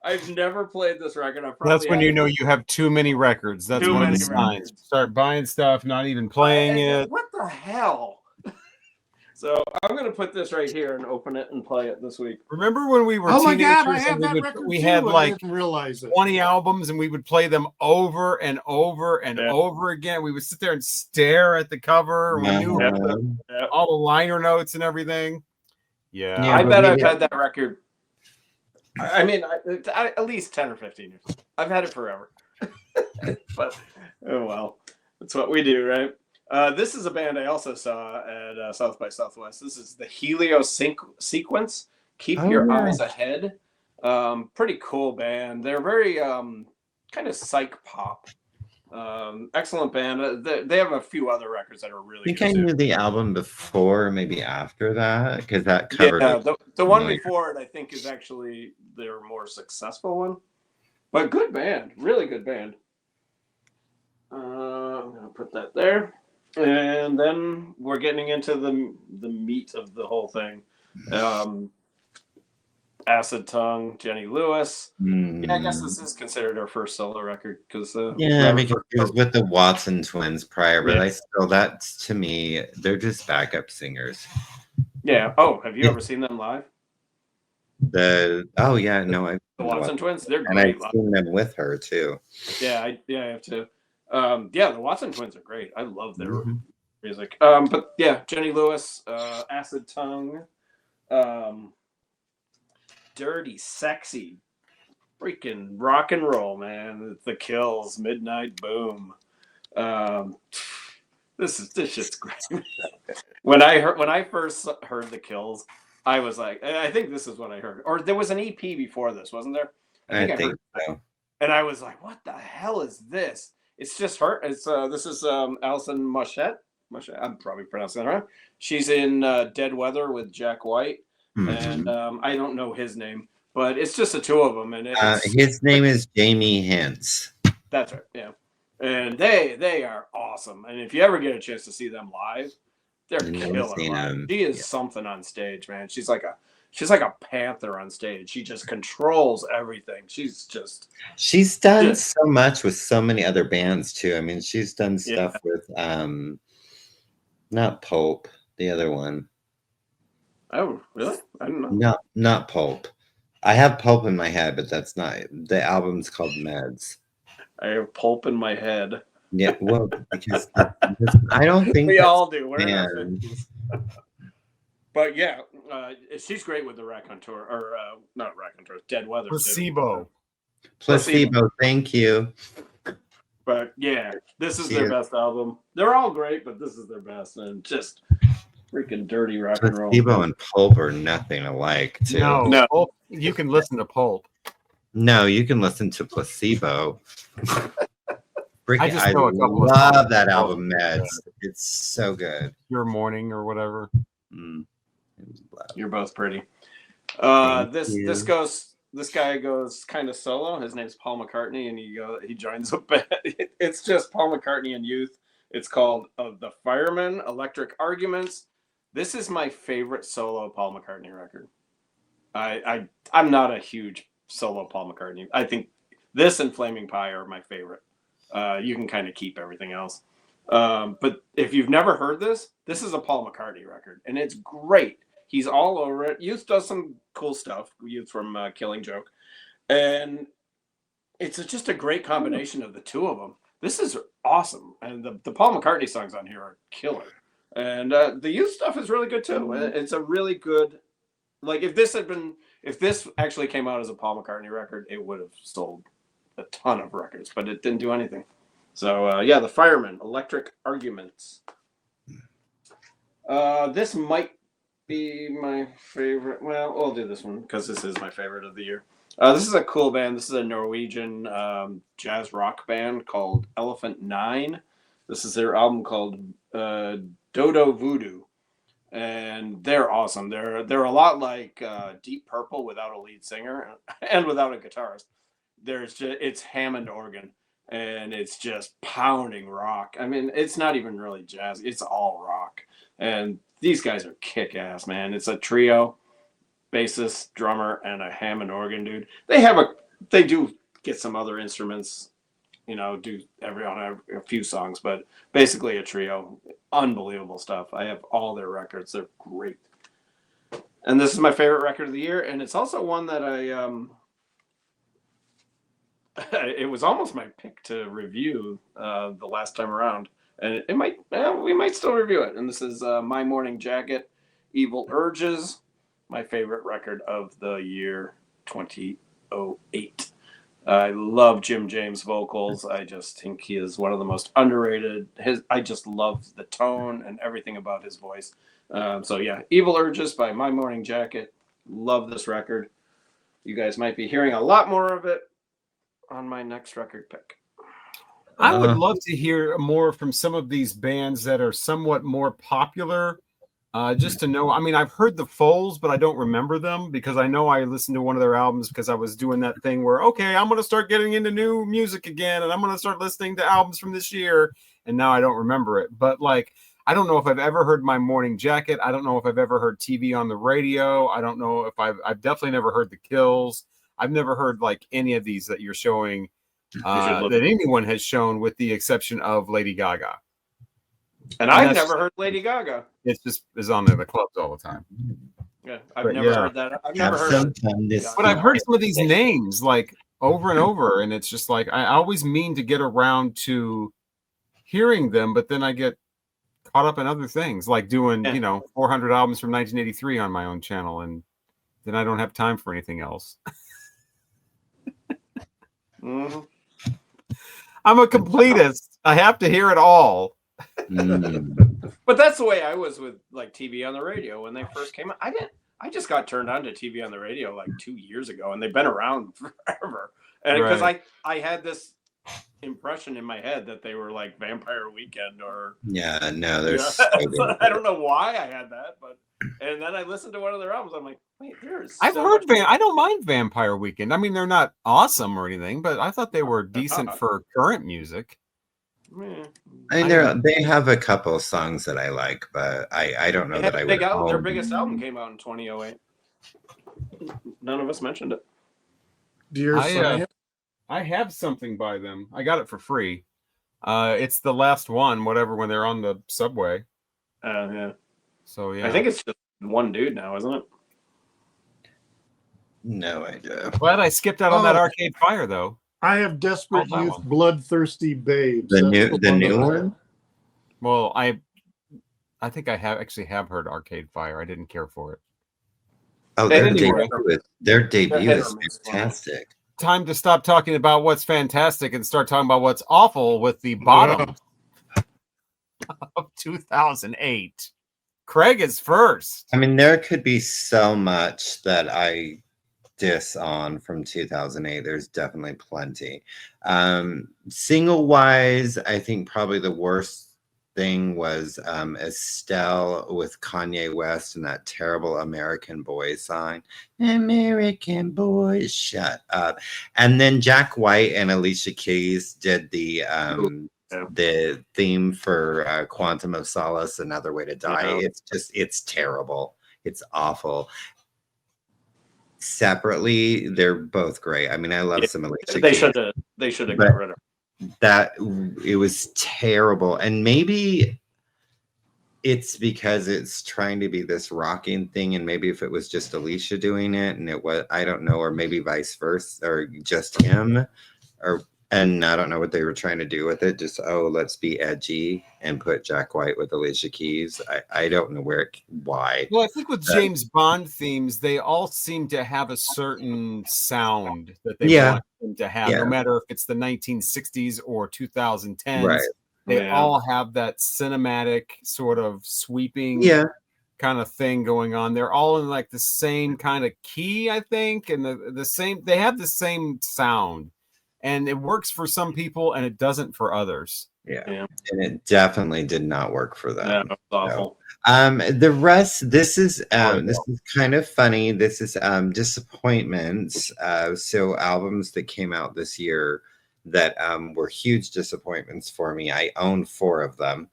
I've never played this record. That's when you know you have too many records. That's one of the signs. Start buying stuff, not even playing it. What the hell? So I'm going to put this right here and open it and play it this week. Remember when we were teenagers? God, I have that record we too, had like I didn't realize it. 20 albums and we would play them over and over and over again. We would sit there and stare at the cover. We knew all the liner notes and everything. Yeah, I bet I've had that record. I mean, at least 10 or 15 years. I've had it forever. But, oh well. That's what we do, right? This is a band I also saw at South by Southwest. This is the Helio Sequence. Keep Your Eyes Ahead. Pretty cool band. They're very kind of psych pop. Excellent band. They have a few other records that are really good. I knew the album before, maybe after that, because that covered. Yeah, the one before it, I think, is actually their more successful one. But good band, really good band. I'm gonna put that there, and then we're getting into the meat of the whole thing. Acid Tongue, Jenny Lewis. Yeah, I guess this is considered our first solo record because because it was with the Watson twins prior, but I still, that's, to me, they're just backup singers. Yeah. Oh, have you ever seen them live? The Watson twins, they're and great. I've seen them with her too. Yeah, I have to. The Watson twins are great. I love their music. But yeah, Jenny Lewis, Acid Tongue, dirty, sexy, freaking rock and roll, man. The Kills, Midnight Boom. This shit's great. When I first heard the Kills, I was like, I think this is what I heard. Or there was an EP before this, wasn't there? I think so. And I was like, what the hell is this? It's just her. It's this is Alison Moschette. I'm probably pronouncing that wrong. She's in Dead Weather with Jack White. And I don't know his name, but it's just the two of them. And his name is Jamie Hintz. That's right. Yeah. And they are awesome. And if you ever get a chance to see them live, they're killer. She is something on stage, man. She's like a panther on stage. She just controls everything. She's done so much with so many other bands too. I mean, she's done stuff with not Pulp, the other one. Oh, really? I don't know. No, not Pulp. I have Pulp in my head, but that's not the album's called Meds. I have Pulp in my head. Yeah, well, because I don't think we all do. We're in our 50s. But yeah, she's great with the Raconteur, or not Raconteur, Dead Weather. Placebo. Thank you. But yeah, this is their best album. They're all great, but this is their best, and just freaking dirty rock and roll. Placebo and Pulp are nothing alike, too. No. Pulp, you can listen to Pulp. No, you can listen to Placebo. I love that album, Meds. It's so good. Your Morning or whatever. You're both pretty. This guy goes kind of solo. His name's Paul McCartney, and he joins a band. It's just Paul McCartney and Youth. It's called The Firemen, Electric Arguments. This is my favorite solo Paul McCartney record. I'm not a huge solo Paul McCartney. I think this and Flaming Pie are my favorite. You can kind of keep everything else. But if you've never heard this is a Paul McCartney record, and it's great. He's all over it. Youth does some cool stuff. Youth from Killing Joke. And it's just a great combination of the two of them. This is awesome. And the Paul McCartney songs on here are killer. And the Youth stuff is really good too. It's a really good, like if this actually came out as a Paul McCartney record, it would have sold a ton of records, but it didn't do anything. So The Firemen, Electric Arguments. This might be my favorite. Well, I'll do this one because this is my favorite of the year. This is a cool band. This is a Norwegian jazz rock band called Elephant 9. This is their album called Dodo Voodoo, and they're awesome. They're a lot like Deep Purple without a lead singer and without a guitarist. It's Hammond organ, and it's just pounding rock. I mean, it's not even really jazz. It's all rock, and these guys are kick ass, man. It's a trio, bassist, drummer, and a Hammond organ dude. They do get some other instruments, do on a few songs, but basically a trio. Unbelievable stuff. I have all their records. They're great. And this is my favorite record of the year, and it's also one that it was almost my pick to review the last time around, and we might still review it. And this is My Morning Jacket, Evil Urges, my favorite record of the year 2008. I love Jim James' vocals. I just think he is one of the most underrated. I just love the tone and everything about his voice. So yeah, Evil Urges by My Morning Jacket. Love this record. You guys might be hearing a lot more of it on my next record pick. I would love to hear more from some of these bands that are somewhat more popular. Just to know, I mean, I've heard the Foals, but I don't remember them because I know I listened to one of their albums because I was doing that thing where, okay, I'm going to start getting into new music again and I'm going to start listening to albums from this year. And now I don't remember it. But like, I don't know if I've ever heard My Morning Jacket. I don't know if I've ever heard TV on the Radio. I don't know if I've definitely never heard The Kills. I've never heard like any of these that you're showing that anyone has shown with the exception of Lady Gaga. And I've never heard Lady Gaga. It's just is on the clubs all the time. Yeah, I've never heard that. I've never heard it. But I've heard some of these names like over and over, and it's just like I always mean to get around to hearing them, but then I get caught up in other things, like doing 400 albums from 1983 on my own channel, and then I don't have time for anything else. Mm-hmm. I'm a completist. I have to hear it all. But that's the way I was with like TV on the Radio when they first came out. I just got turned on to TV on the Radio like 2 years ago, and they've been around forever. And because I had this impression in my head that they were like Vampire Weekend or there's I don't know why I had that, but and then I listened to one of their albums. I'm like, wait, I've heard I don't mind Vampire Weekend. I mean, they're not awesome or anything, but I thought they were decent for current music. I mean, they have a couple of songs that I like, but I don't know that I would. Their biggest album came out in 2008. None of us mentioned it. I have something by them. I got it for free. It's the last one, whatever, when they're on the subway. Yeah. So yeah, I think it's just one dude now, isn't it? No idea. Glad I skipped out on that Arcade Fire though. I have Desperate Youth, Bloodthirsty Babes. The new one. Well, I think I have heard Arcade Fire. I didn't care for it. Oh, their debut is fantastic. Time to stop talking about what's fantastic and start talking about what's awful with the bottom of 2008. Craig is first. I mean, there could be so much that I diss on from 2008. There's definitely plenty. Single wise, I think probably the worst thing was Estelle with Kanye West and that terrible American Boy song. American Boys, shut up. And then Jack White and Alicia Keys did the theme for Quantum of Solace, Another Way to Die. It's terrible. It's awful. Separately, they're both great. I mean, I love some Alicia Keys. They should have got rid of that. It was terrible, and maybe it's because it's trying to be this rocking thing, and maybe if it was just Alicia doing it and it was, I don't know, or maybe vice versa, or just him, and I don't know what they were trying to do with it. Just, let's be edgy and put Jack White with Alicia Keys. I don't know why. Well, I think with James Bond themes, they all seem to have a certain sound that they want them to have, no matter if it's the 1960s or 2010s. Right. They all have that cinematic sort of sweeping kind of thing going on. They're all in like the same kind of key, I think, and the same. They have the same sound. and it works for some people and it doesn't for others. Yeah. And it definitely did not work for them. Yeah, that's awful. The rest, this is kind of funny. This is disappointments. So albums that came out this year that were huge disappointments for me. I own 4 of them.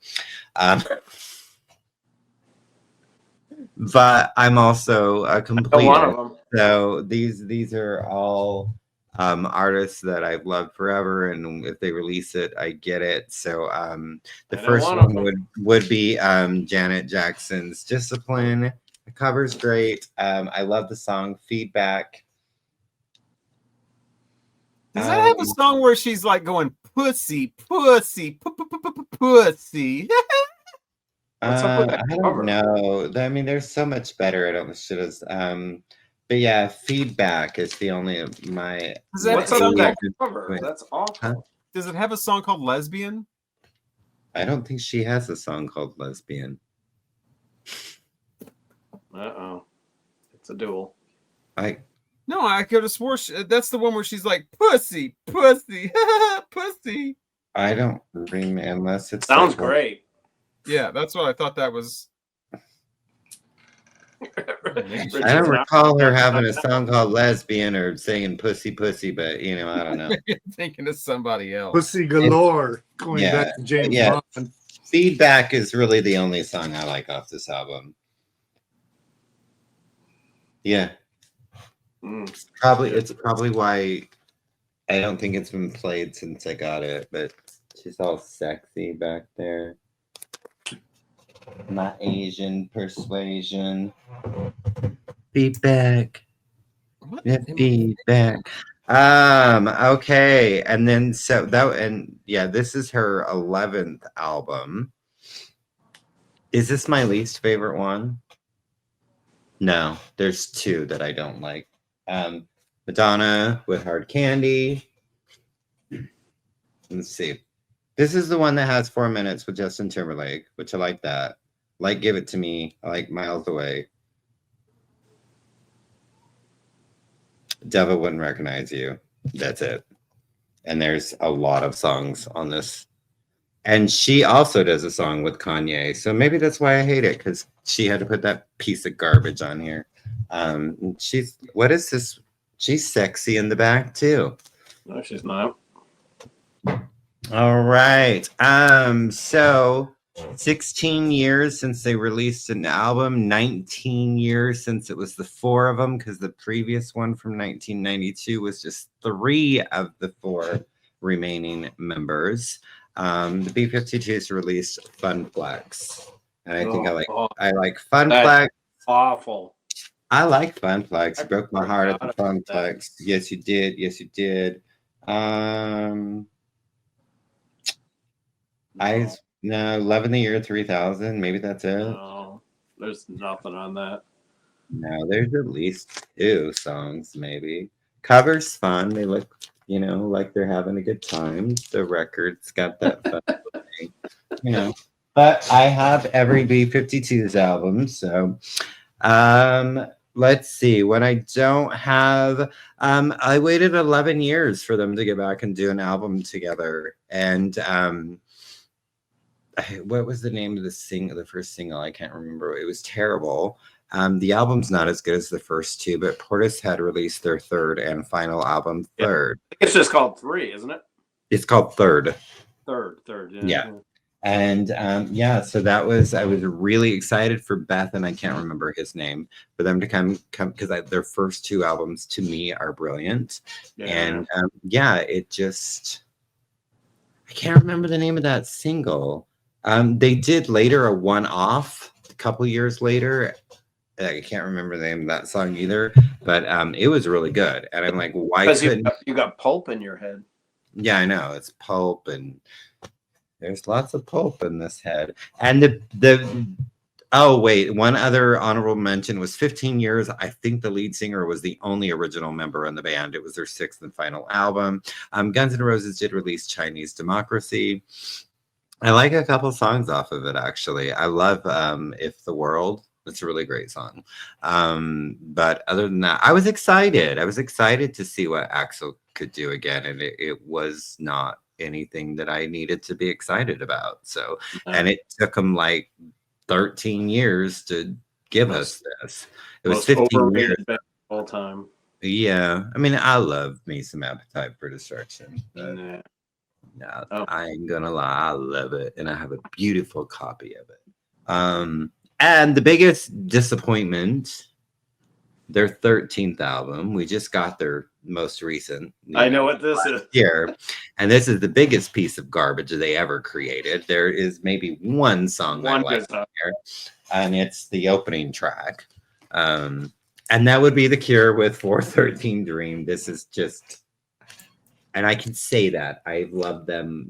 But I'm also a complete one of them. So these are all artists that I've loved forever, and if they release it, I get it. So the first one would be Janet Jackson's Discipline. The cover's great. I love the song Feedback. Does that have a song where she's like going pussy, pussy, pussy? I don't know. I mean, there's so much better. I don't should have. But yeah, Feedback is the only my. What's up with that cover? That's awful. Huh? Does it have a song called Lesbian? I don't think she has a song called Lesbian. It's a duel. No, I could have swore that's the one where she's like pussy, pussy, pussy. I don't remember unless it sounds great. Yeah, that's what I thought that was. I don't recall her having a song called Lesbian or saying pussy pussy, but I don't know. You're thinking of somebody else. Pussy galore. Going back to James Bond. Feedback is really the only song I like off this album. Yeah. It's probably why I don't think it's been played since I got it, but she's all sexy back there. My Asian persuasion. Feedback. Feedback. Okay. And then this is her 11th album. Is this my least favorite one? No, there's 2 that I don't like. Madonna with Hard Candy. Let's see. This is the one that has 4 minutes with Justin Timberlake, which I like that. Like Give It To Me. I like Miles Away. Devil Wouldn't Recognize You. That's it. And there's a lot of songs on this. And she also does a song with Kanye. So maybe that's why I hate it, because she had to put that piece of garbage on here. What is this? She's sexy in the back too. No, she's not. All right. So 16 years since they released an album, 19 years since it was the 4 of them, because the previous one from 1992 was just 3 of the 4 remaining members. The B-52s released Fun Flex. And I think I like Fun Flex. Awful. I like Fun Flex. You broke my heart at the Fun Flex. Yes, you did. Yes, you did. Love in the Year 3000. Maybe that's it. No, there's nothing on that. No, there's at least 2 songs, maybe. Cover's fun. They look, like they're having a good time. The record's got that fun thing, But I have every B-52's album, so let's see. What I don't have, I waited 11 years for them to get back and do an album together. And what was the name of the first single? I can't remember. It was terrible. The album's not as good as the first 2, but Portishead released their 3rd and final album, Third. It's just called 3, isn't it? It's called Third. Third. Yeah. And so that was, I was really excited for Beth, and I can't remember his name, for them to come because their first 2 albums to me are brilliant. Yeah. And it just, I can't remember the name of that single. They did later a one-off a couple years later. I can't remember the name of that song either, but it was really good. And I'm like, why? Because you got Pulp in your head. Yeah, I know. It's Pulp, and there's lots of Pulp in this head. And one other honorable mention was 15 years. I think the lead singer was the only original member in the band. It was their 6th and final album. Guns N' Roses did release Chinese Democracy. I like a couple songs off of it, actually. I love If the World. It's a really great song. But other than that, I was excited. I was excited to see what Axl could do again, and it was not anything that I needed to be excited about. So, and it took them like 13 years to give us this. It was 15 years all time. Yeah, I mean, I love me some Appetite for Destruction. But Nah. I ain't gonna lie, I love it, and I have a beautiful copy of it. And the biggest disappointment, their 13th album. We just got their most recent. I know what this is. Here, and this is the biggest piece of garbage they ever created. There is maybe one song I like here, and it's the opening track. And that would be The Cure with 413 Dream. This is just, and I can say that I've loved them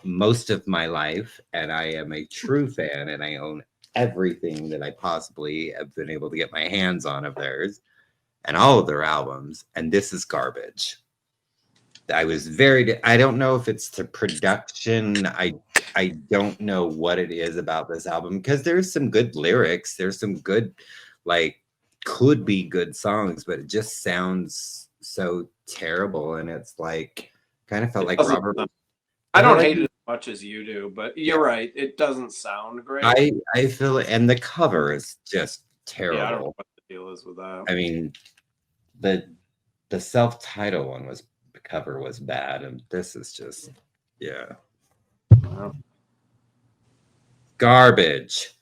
most of my life, and I am a true fan, and I own everything that I possibly have been able to get my hands on of theirs, and all of their albums. And this is garbage. I don't know if it's the production. I don't know what it is about this album, because there's some good lyrics. There's some good, like, could be good songs, but it just sounds so terrible. And it's like, kind of felt like Robert. I don't hate it as much as you do, but you're right. It doesn't sound great. I feel it. And the cover is just terrible. I don't know what the deal is with that. I mean, the self-titled one the cover was bad. And this is just, garbage.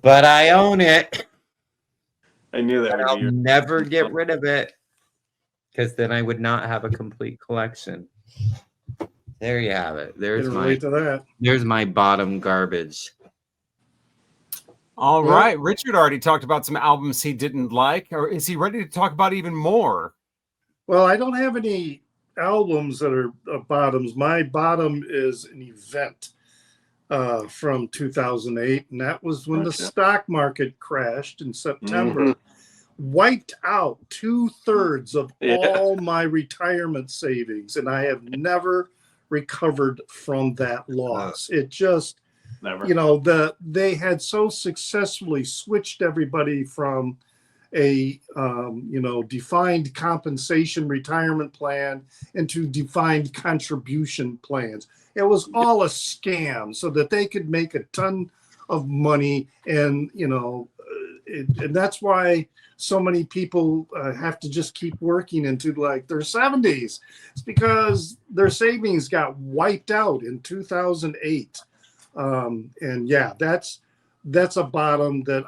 But I own it. I knew that. I'll never get rid of it, because then I would not have a complete collection. There you have it. There's my bottom garbage. All right. Richard already talked about some albums he didn't like, or is he ready to talk about even more? Well, I don't have any albums that are bottoms. My bottom is an event from 2008, and that was when the stock market crashed in September, wiped out 2/3 of all my retirement savings, and I have never recovered from that loss. It just, they had so successfully switched everybody from a defined compensation retirement plan into defined contribution plans. It was all a scam so that they could make a ton of money, and and that's why so many people have to just keep working into like their 70s. It's because their savings got wiped out in 2008. And that's a bottom that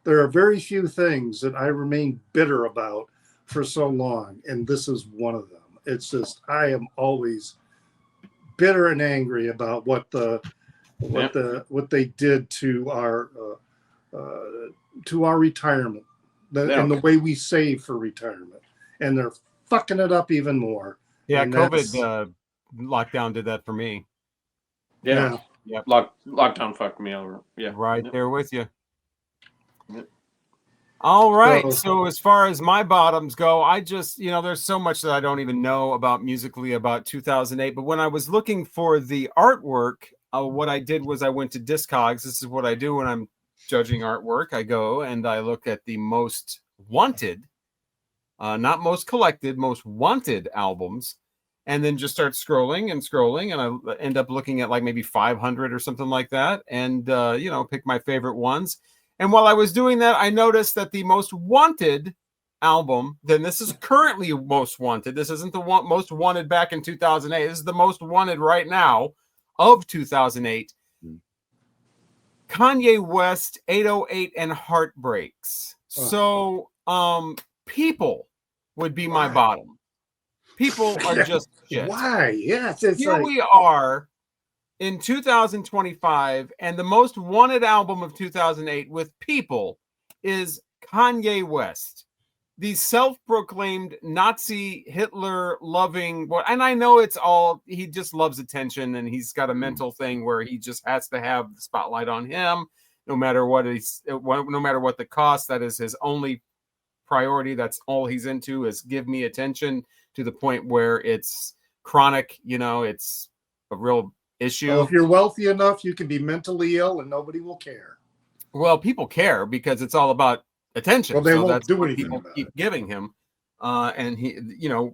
there are very few things that I remain bitter about for so long, and this is one of them. It's just, I am always bitter and angry about what they did to our retirement and the way we save for retirement, and they're fucking it up even more. Yeah, and COVID lockdown did that for me. Yeah. Lockdown fucked me over. Yeah, right there with you. All right. So as far as my bottoms go, I just, there's so much that I don't even know about musically about 2008. But when I was looking for the artwork, what I did was I went to Discogs. This is what I do when I'm judging artwork. I go and I look at the most wanted, not most collected, most wanted albums, and then just start scrolling, and I end up looking at like maybe 500 or something like that, and pick my favorite ones. And while I was doing that, I noticed that the most wanted album, then this is currently most wanted. This isn't the most wanted back in 2008. This is the most wanted right now of 2008. Kanye West, 808 and Heartbreaks. So, People would be my bottom. People are just shit. Why? Yes. Here we are in 2025, and the most wanted album of 2008 with People is Kanye West, the self-proclaimed Nazi Hitler loving, and I know it's all, he just loves attention, and he's got a mental thing where he just has to have the spotlight on him, no matter what the cost. That is his only priority. That's all he's into, is give me attention, to the point where it's chronic. It's a real issue. Well, if you're wealthy enough, you can be mentally ill and nobody will care. Well, people care because it's all about attention. Well, they won't do anything people about keep it. giving him. And he,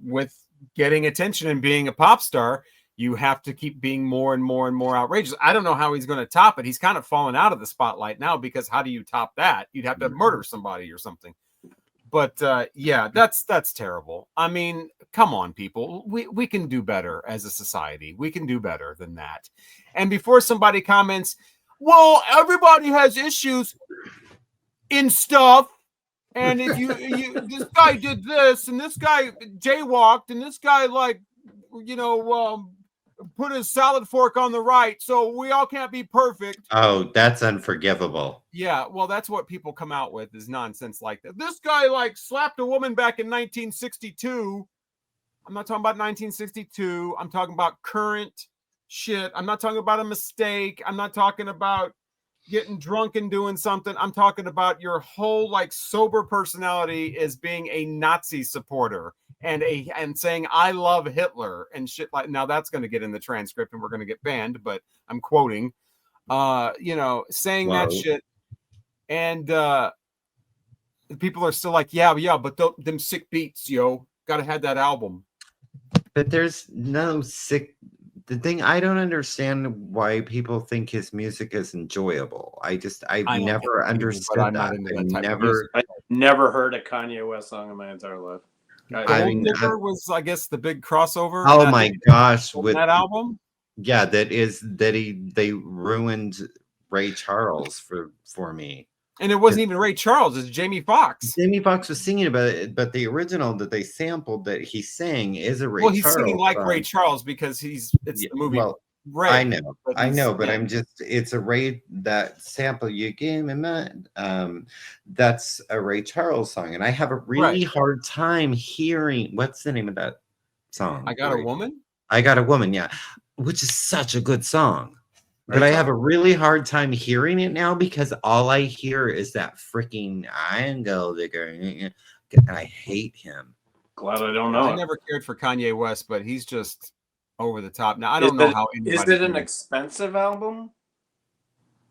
with getting attention and being a pop star, you have to keep being more and more and more outrageous. I don't know how he's going to top it. He's kind of fallen out of the spotlight now, because how do you top that? You'd have to murder somebody or something. But yeah, that's terrible. I mean, come on, people. We can do better as a society. We can do better than that. And before somebody comments, well, everybody has issues in stuff. And if you this guy did this, and this guy jaywalked, and this guy put his salad fork on the right, so we all can't be perfect. Oh, that's unforgivable. Yeah, well, that's what people come out with, is nonsense like that. This guy slapped a woman back in 1962. I'm not talking about 1962. I'm talking about current shit. I'm not talking about a mistake. I'm not talking about getting drunk and doing something. I'm talking about your whole sober personality is being a Nazi supporter and saying I love Hitler and shit. Now that's going to get in the transcript and we're going to get banned, but I'm quoting saying that shit. And people are still like, yeah, but them sick beats, gotta have that album. But there's no sick. The thing, I don't understand why people think his music is enjoyable. I've never understood that. I never heard a Kanye West song in my entire life. Gold was, I guess, the big crossover. Oh my gosh, with that album. Yeah, they ruined Ray Charles for me. And it wasn't even Ray Charles, it's Jamie Foxx. Jamie Foxx was singing about it, but the original that they sampled that he sang is a Ray Charles. Well, he's singing like Ray Charles because it's the movie. Well, Ray. I know, but it's a Ray, that sample you gave me, that's a Ray Charles song. And I have a really hard time hearing, what's the name of that song? I Got a Woman? I Got a Woman, yeah, which is such a good song. But I have a really hard time hearing it now because all I hear is that freaking gold digger, and I hate him. Glad I don't know. I never cared for Kanye West, but he's just over the top. Now I don't know how. Is it an expensive album?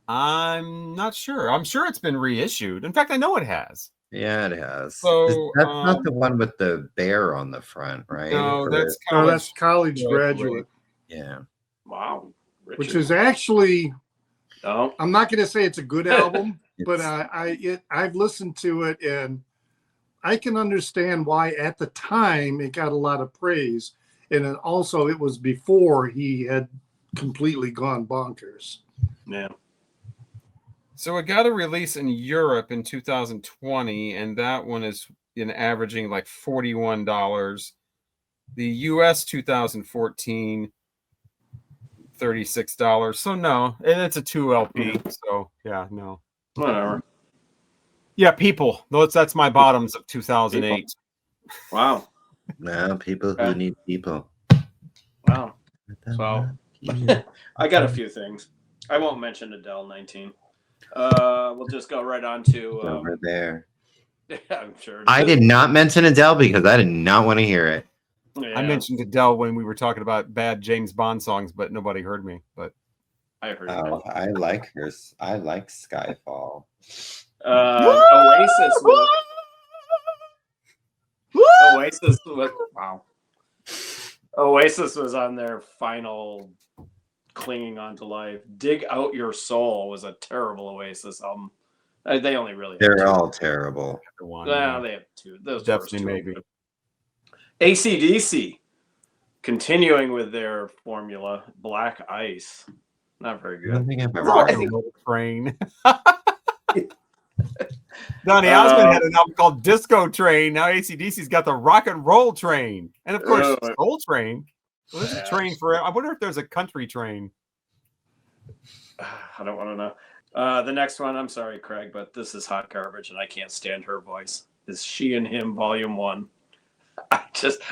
I'm not sure. I'm sure it's been reissued. In fact, I know it has. Yeah, it has. So that's not the one with the bear on the front, right? No, that's College Graduate. Yeah. Wow. Richard. Which is actually, I'm not going to say it's a good album, but I've listened to it and I can understand why at the time it got a lot of praise, and it was before he had completely gone bonkers. Yeah. So it got a release in Europe in 2020, and that one is averaging like $41. The US 2014. $36. So no, and it's a 2 LP. So yeah, no. Whatever. Yeah, people. That's my bottoms of 2008. People. Wow. No, people who need people. Wow. So I got a few things. I won't mention Adele 19. We'll just go right on to over there. I'm sure. I did not mention Adele because I did not want to hear it. Yeah. I mentioned Adele when we were talking about bad James Bond songs, but nobody heard me. But I heard. I like hers. I like Skyfall. Oasis. Oasis was wow. Oasis was on their final Clinging On to Life. Dig Out Your Soul was a terrible Oasis album. They only really. They're all terrible. Well, they have two. Those definitely maybe. AC/DC, continuing with their formula, Black Ice. Not very good. I don't think I've ever Rock and Roll Train. Donny Osmond had an album called Disco Train. Now AC/DC's got the Rock and Roll Train. And of course, Soul Train. Well, there's a train for it. I wonder if there's a country train. I don't want to know. The next one, I'm sorry, Craig, but this is hot garbage and I can't stand her voice. Is She and Him Volume 1.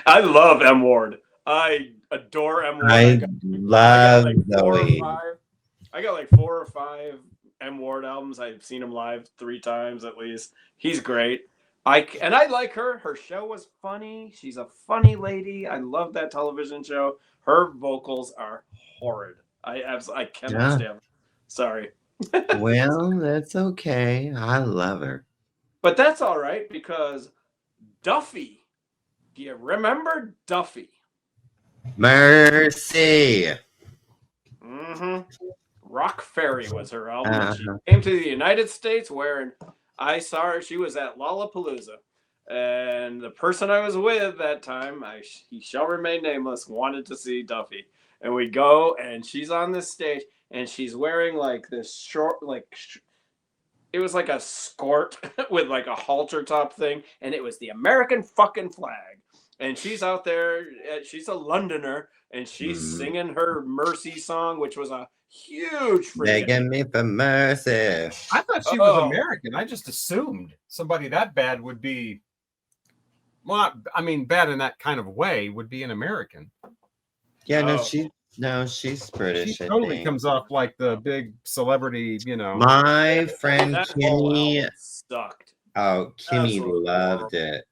I love M. Ward. I adore M. Ward. I love Zoe. I got like 4 or 5 M. Ward albums. I've seen him live 3 times at least. He's great. I like her. Her show was funny. She's a funny lady. I love that television show. Her vocals are horrid. I cannot stand them. Sorry. Well, that's okay. I love her. But that's all right because Duffy Do you remember Duffy? Mercy. Mm-hmm. Rock Fairy was her album. And she came to the United States wearing. I saw her. She was at Lollapalooza, and the person I was with that time, he shall remain nameless, wanted to see Duffy, and we go, and she's on this stage, and she's wearing like this short, like it was like a skirt with like a halter top thing, and it was the American fucking flag, and she's out there. She's a Londoner, and she's singing her Mercy song, which was a huge Begging me for mercy. I thought she was American. I just assumed somebody that bad would be, well, I mean, bad in that kind of way would be an American. Yeah, she's British. She totally comes off like the big celebrity, you know. My friend Kimmy sucked. Oh, Kimmy loved it.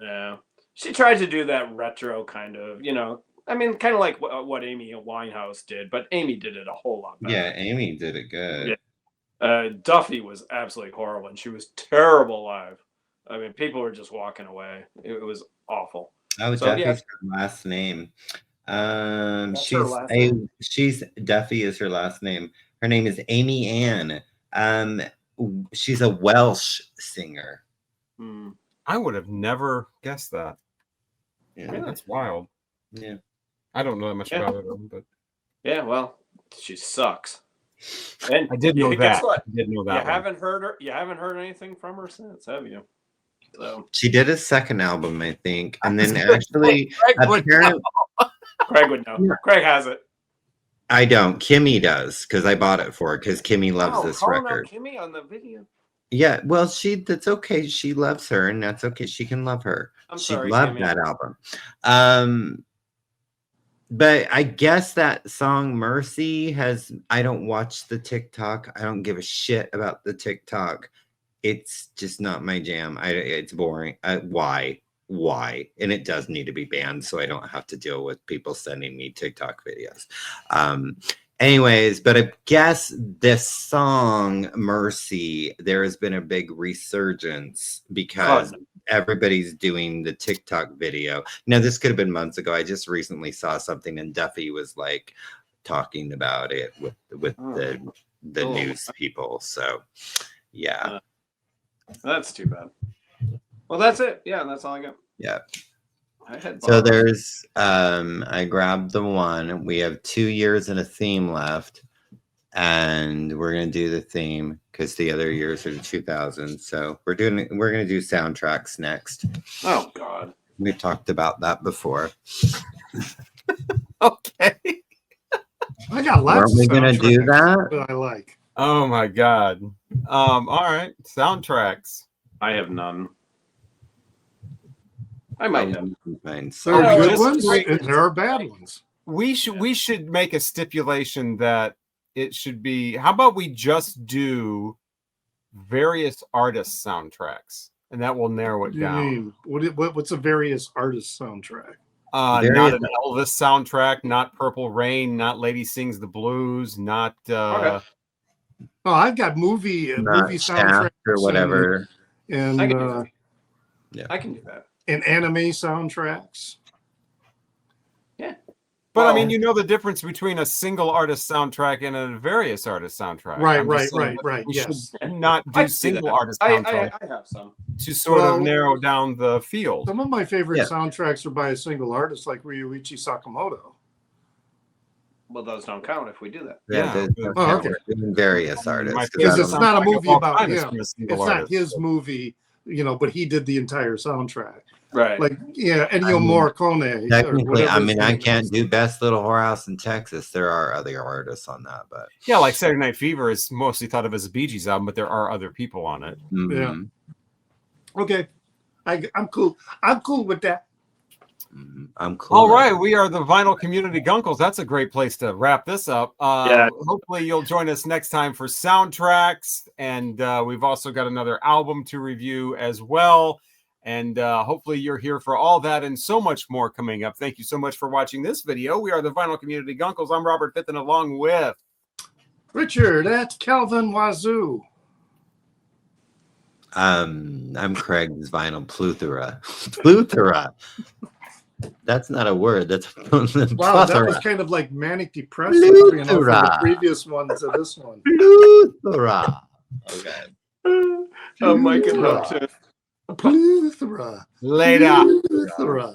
Yeah, she tried to do that retro kind of, you know. I mean, kind of like what Amy Winehouse did, but Amy did it a whole lot better. Yeah, Amy did it good. Yeah. Duffy was absolutely horrible, and she was terrible live. I mean, people were just walking away. It was awful. Oh, so, Duffy's her last name. She's Duffy is her last name. Her name is Amy Ann. She's a Welsh singer. I would have never guessed that. Yeah, that's wild. Yeah. I don't know that much about her, but yeah, well, she sucks. And I did know that. Guess what? I did know that. You haven't heard her. You haven't heard anything from her since, have you? So she did a second album, I think, and then actually, Craig would know. Craig has it. I don't. Kimmy does because I bought it for her because Kimmy loves this record. Kimmy on the video. Yeah, well, that's okay. She loves her, and that's okay. She can love her. She loved that album. But I guess that song Mercy I don't watch the TikTok. I don't give a shit about the TikTok. It's just not my jam. It's boring. Why? And it does need to be banned so I don't have to deal with people sending me TikTok videos. Anyways, but I guess this song Mercy, there has been a big resurgence because everybody's doing the TikTok video. Now, this could have been months ago. I just recently saw something and Duffy was like talking about it with the news people. So yeah. That's too bad. Well, that's it. Yeah, that's all I got. Yeah. So there's I grabbed the one. We have 2 years and a theme left, and we're gonna do the theme because the other years are the 2000s. So we're gonna do soundtracks next. Oh God, we talked about that before. Okay. I got lots. Aren't we gonna do that? I like. Oh my God. All right, soundtracks. I have none. I might have. There are good ones and there are bad ones. We should make a stipulation that it should be. How about we just do various artists' soundtracks, and that will narrow it down. What's a various artist soundtrack? Not an Elvis soundtrack, not Purple Rain, not Lady Sings the Blues, not. Oh, I've got movie soundtracks or whatever, and I can do that. And anime soundtracks. Yeah. But I mean, you know the difference between a single artist soundtrack and a various artist soundtrack. Right. We yes. should not do single artist soundtracks. I have some. To sort of narrow down the field. Some of my favorite soundtracks are by a single artist, like Ryuichi Sakamoto. Well, those don't count if we do that. Okay. Various artists. Because it's not a movie about him. It's not his movie. But he did the entire soundtrack. Right. Like, Ennio Morricone. Technically, I mean, I can't do Best Little Whorehouse in Texas. There are other artists on that, but. Yeah, like Saturday Night Fever is mostly thought of as a Bee Gees album, but there are other people on it. Mm-hmm. Yeah. Okay. I'm cool. I'm cool with that. I'm cool. All right, we are the Vinyl Community Guncles. That's a great place to wrap this up. Hopefully you'll join us next time for soundtracks, and we've also got another album to review as well, and hopefully you're here for all that and so much more coming up. Thank you so much for watching this video. We are the Vinyl Community Guncles. I'm Robert Fitton, along with Richard at Calvin Wazoo. I'm Craig's vinyl plethora. Plethora. That's not a word. That's Wow, that plethora. was kind of like manic depressive, you know, from the previous one to this one. Plethora. Okay. I'm miking up too. Plethora. Later. Plethora.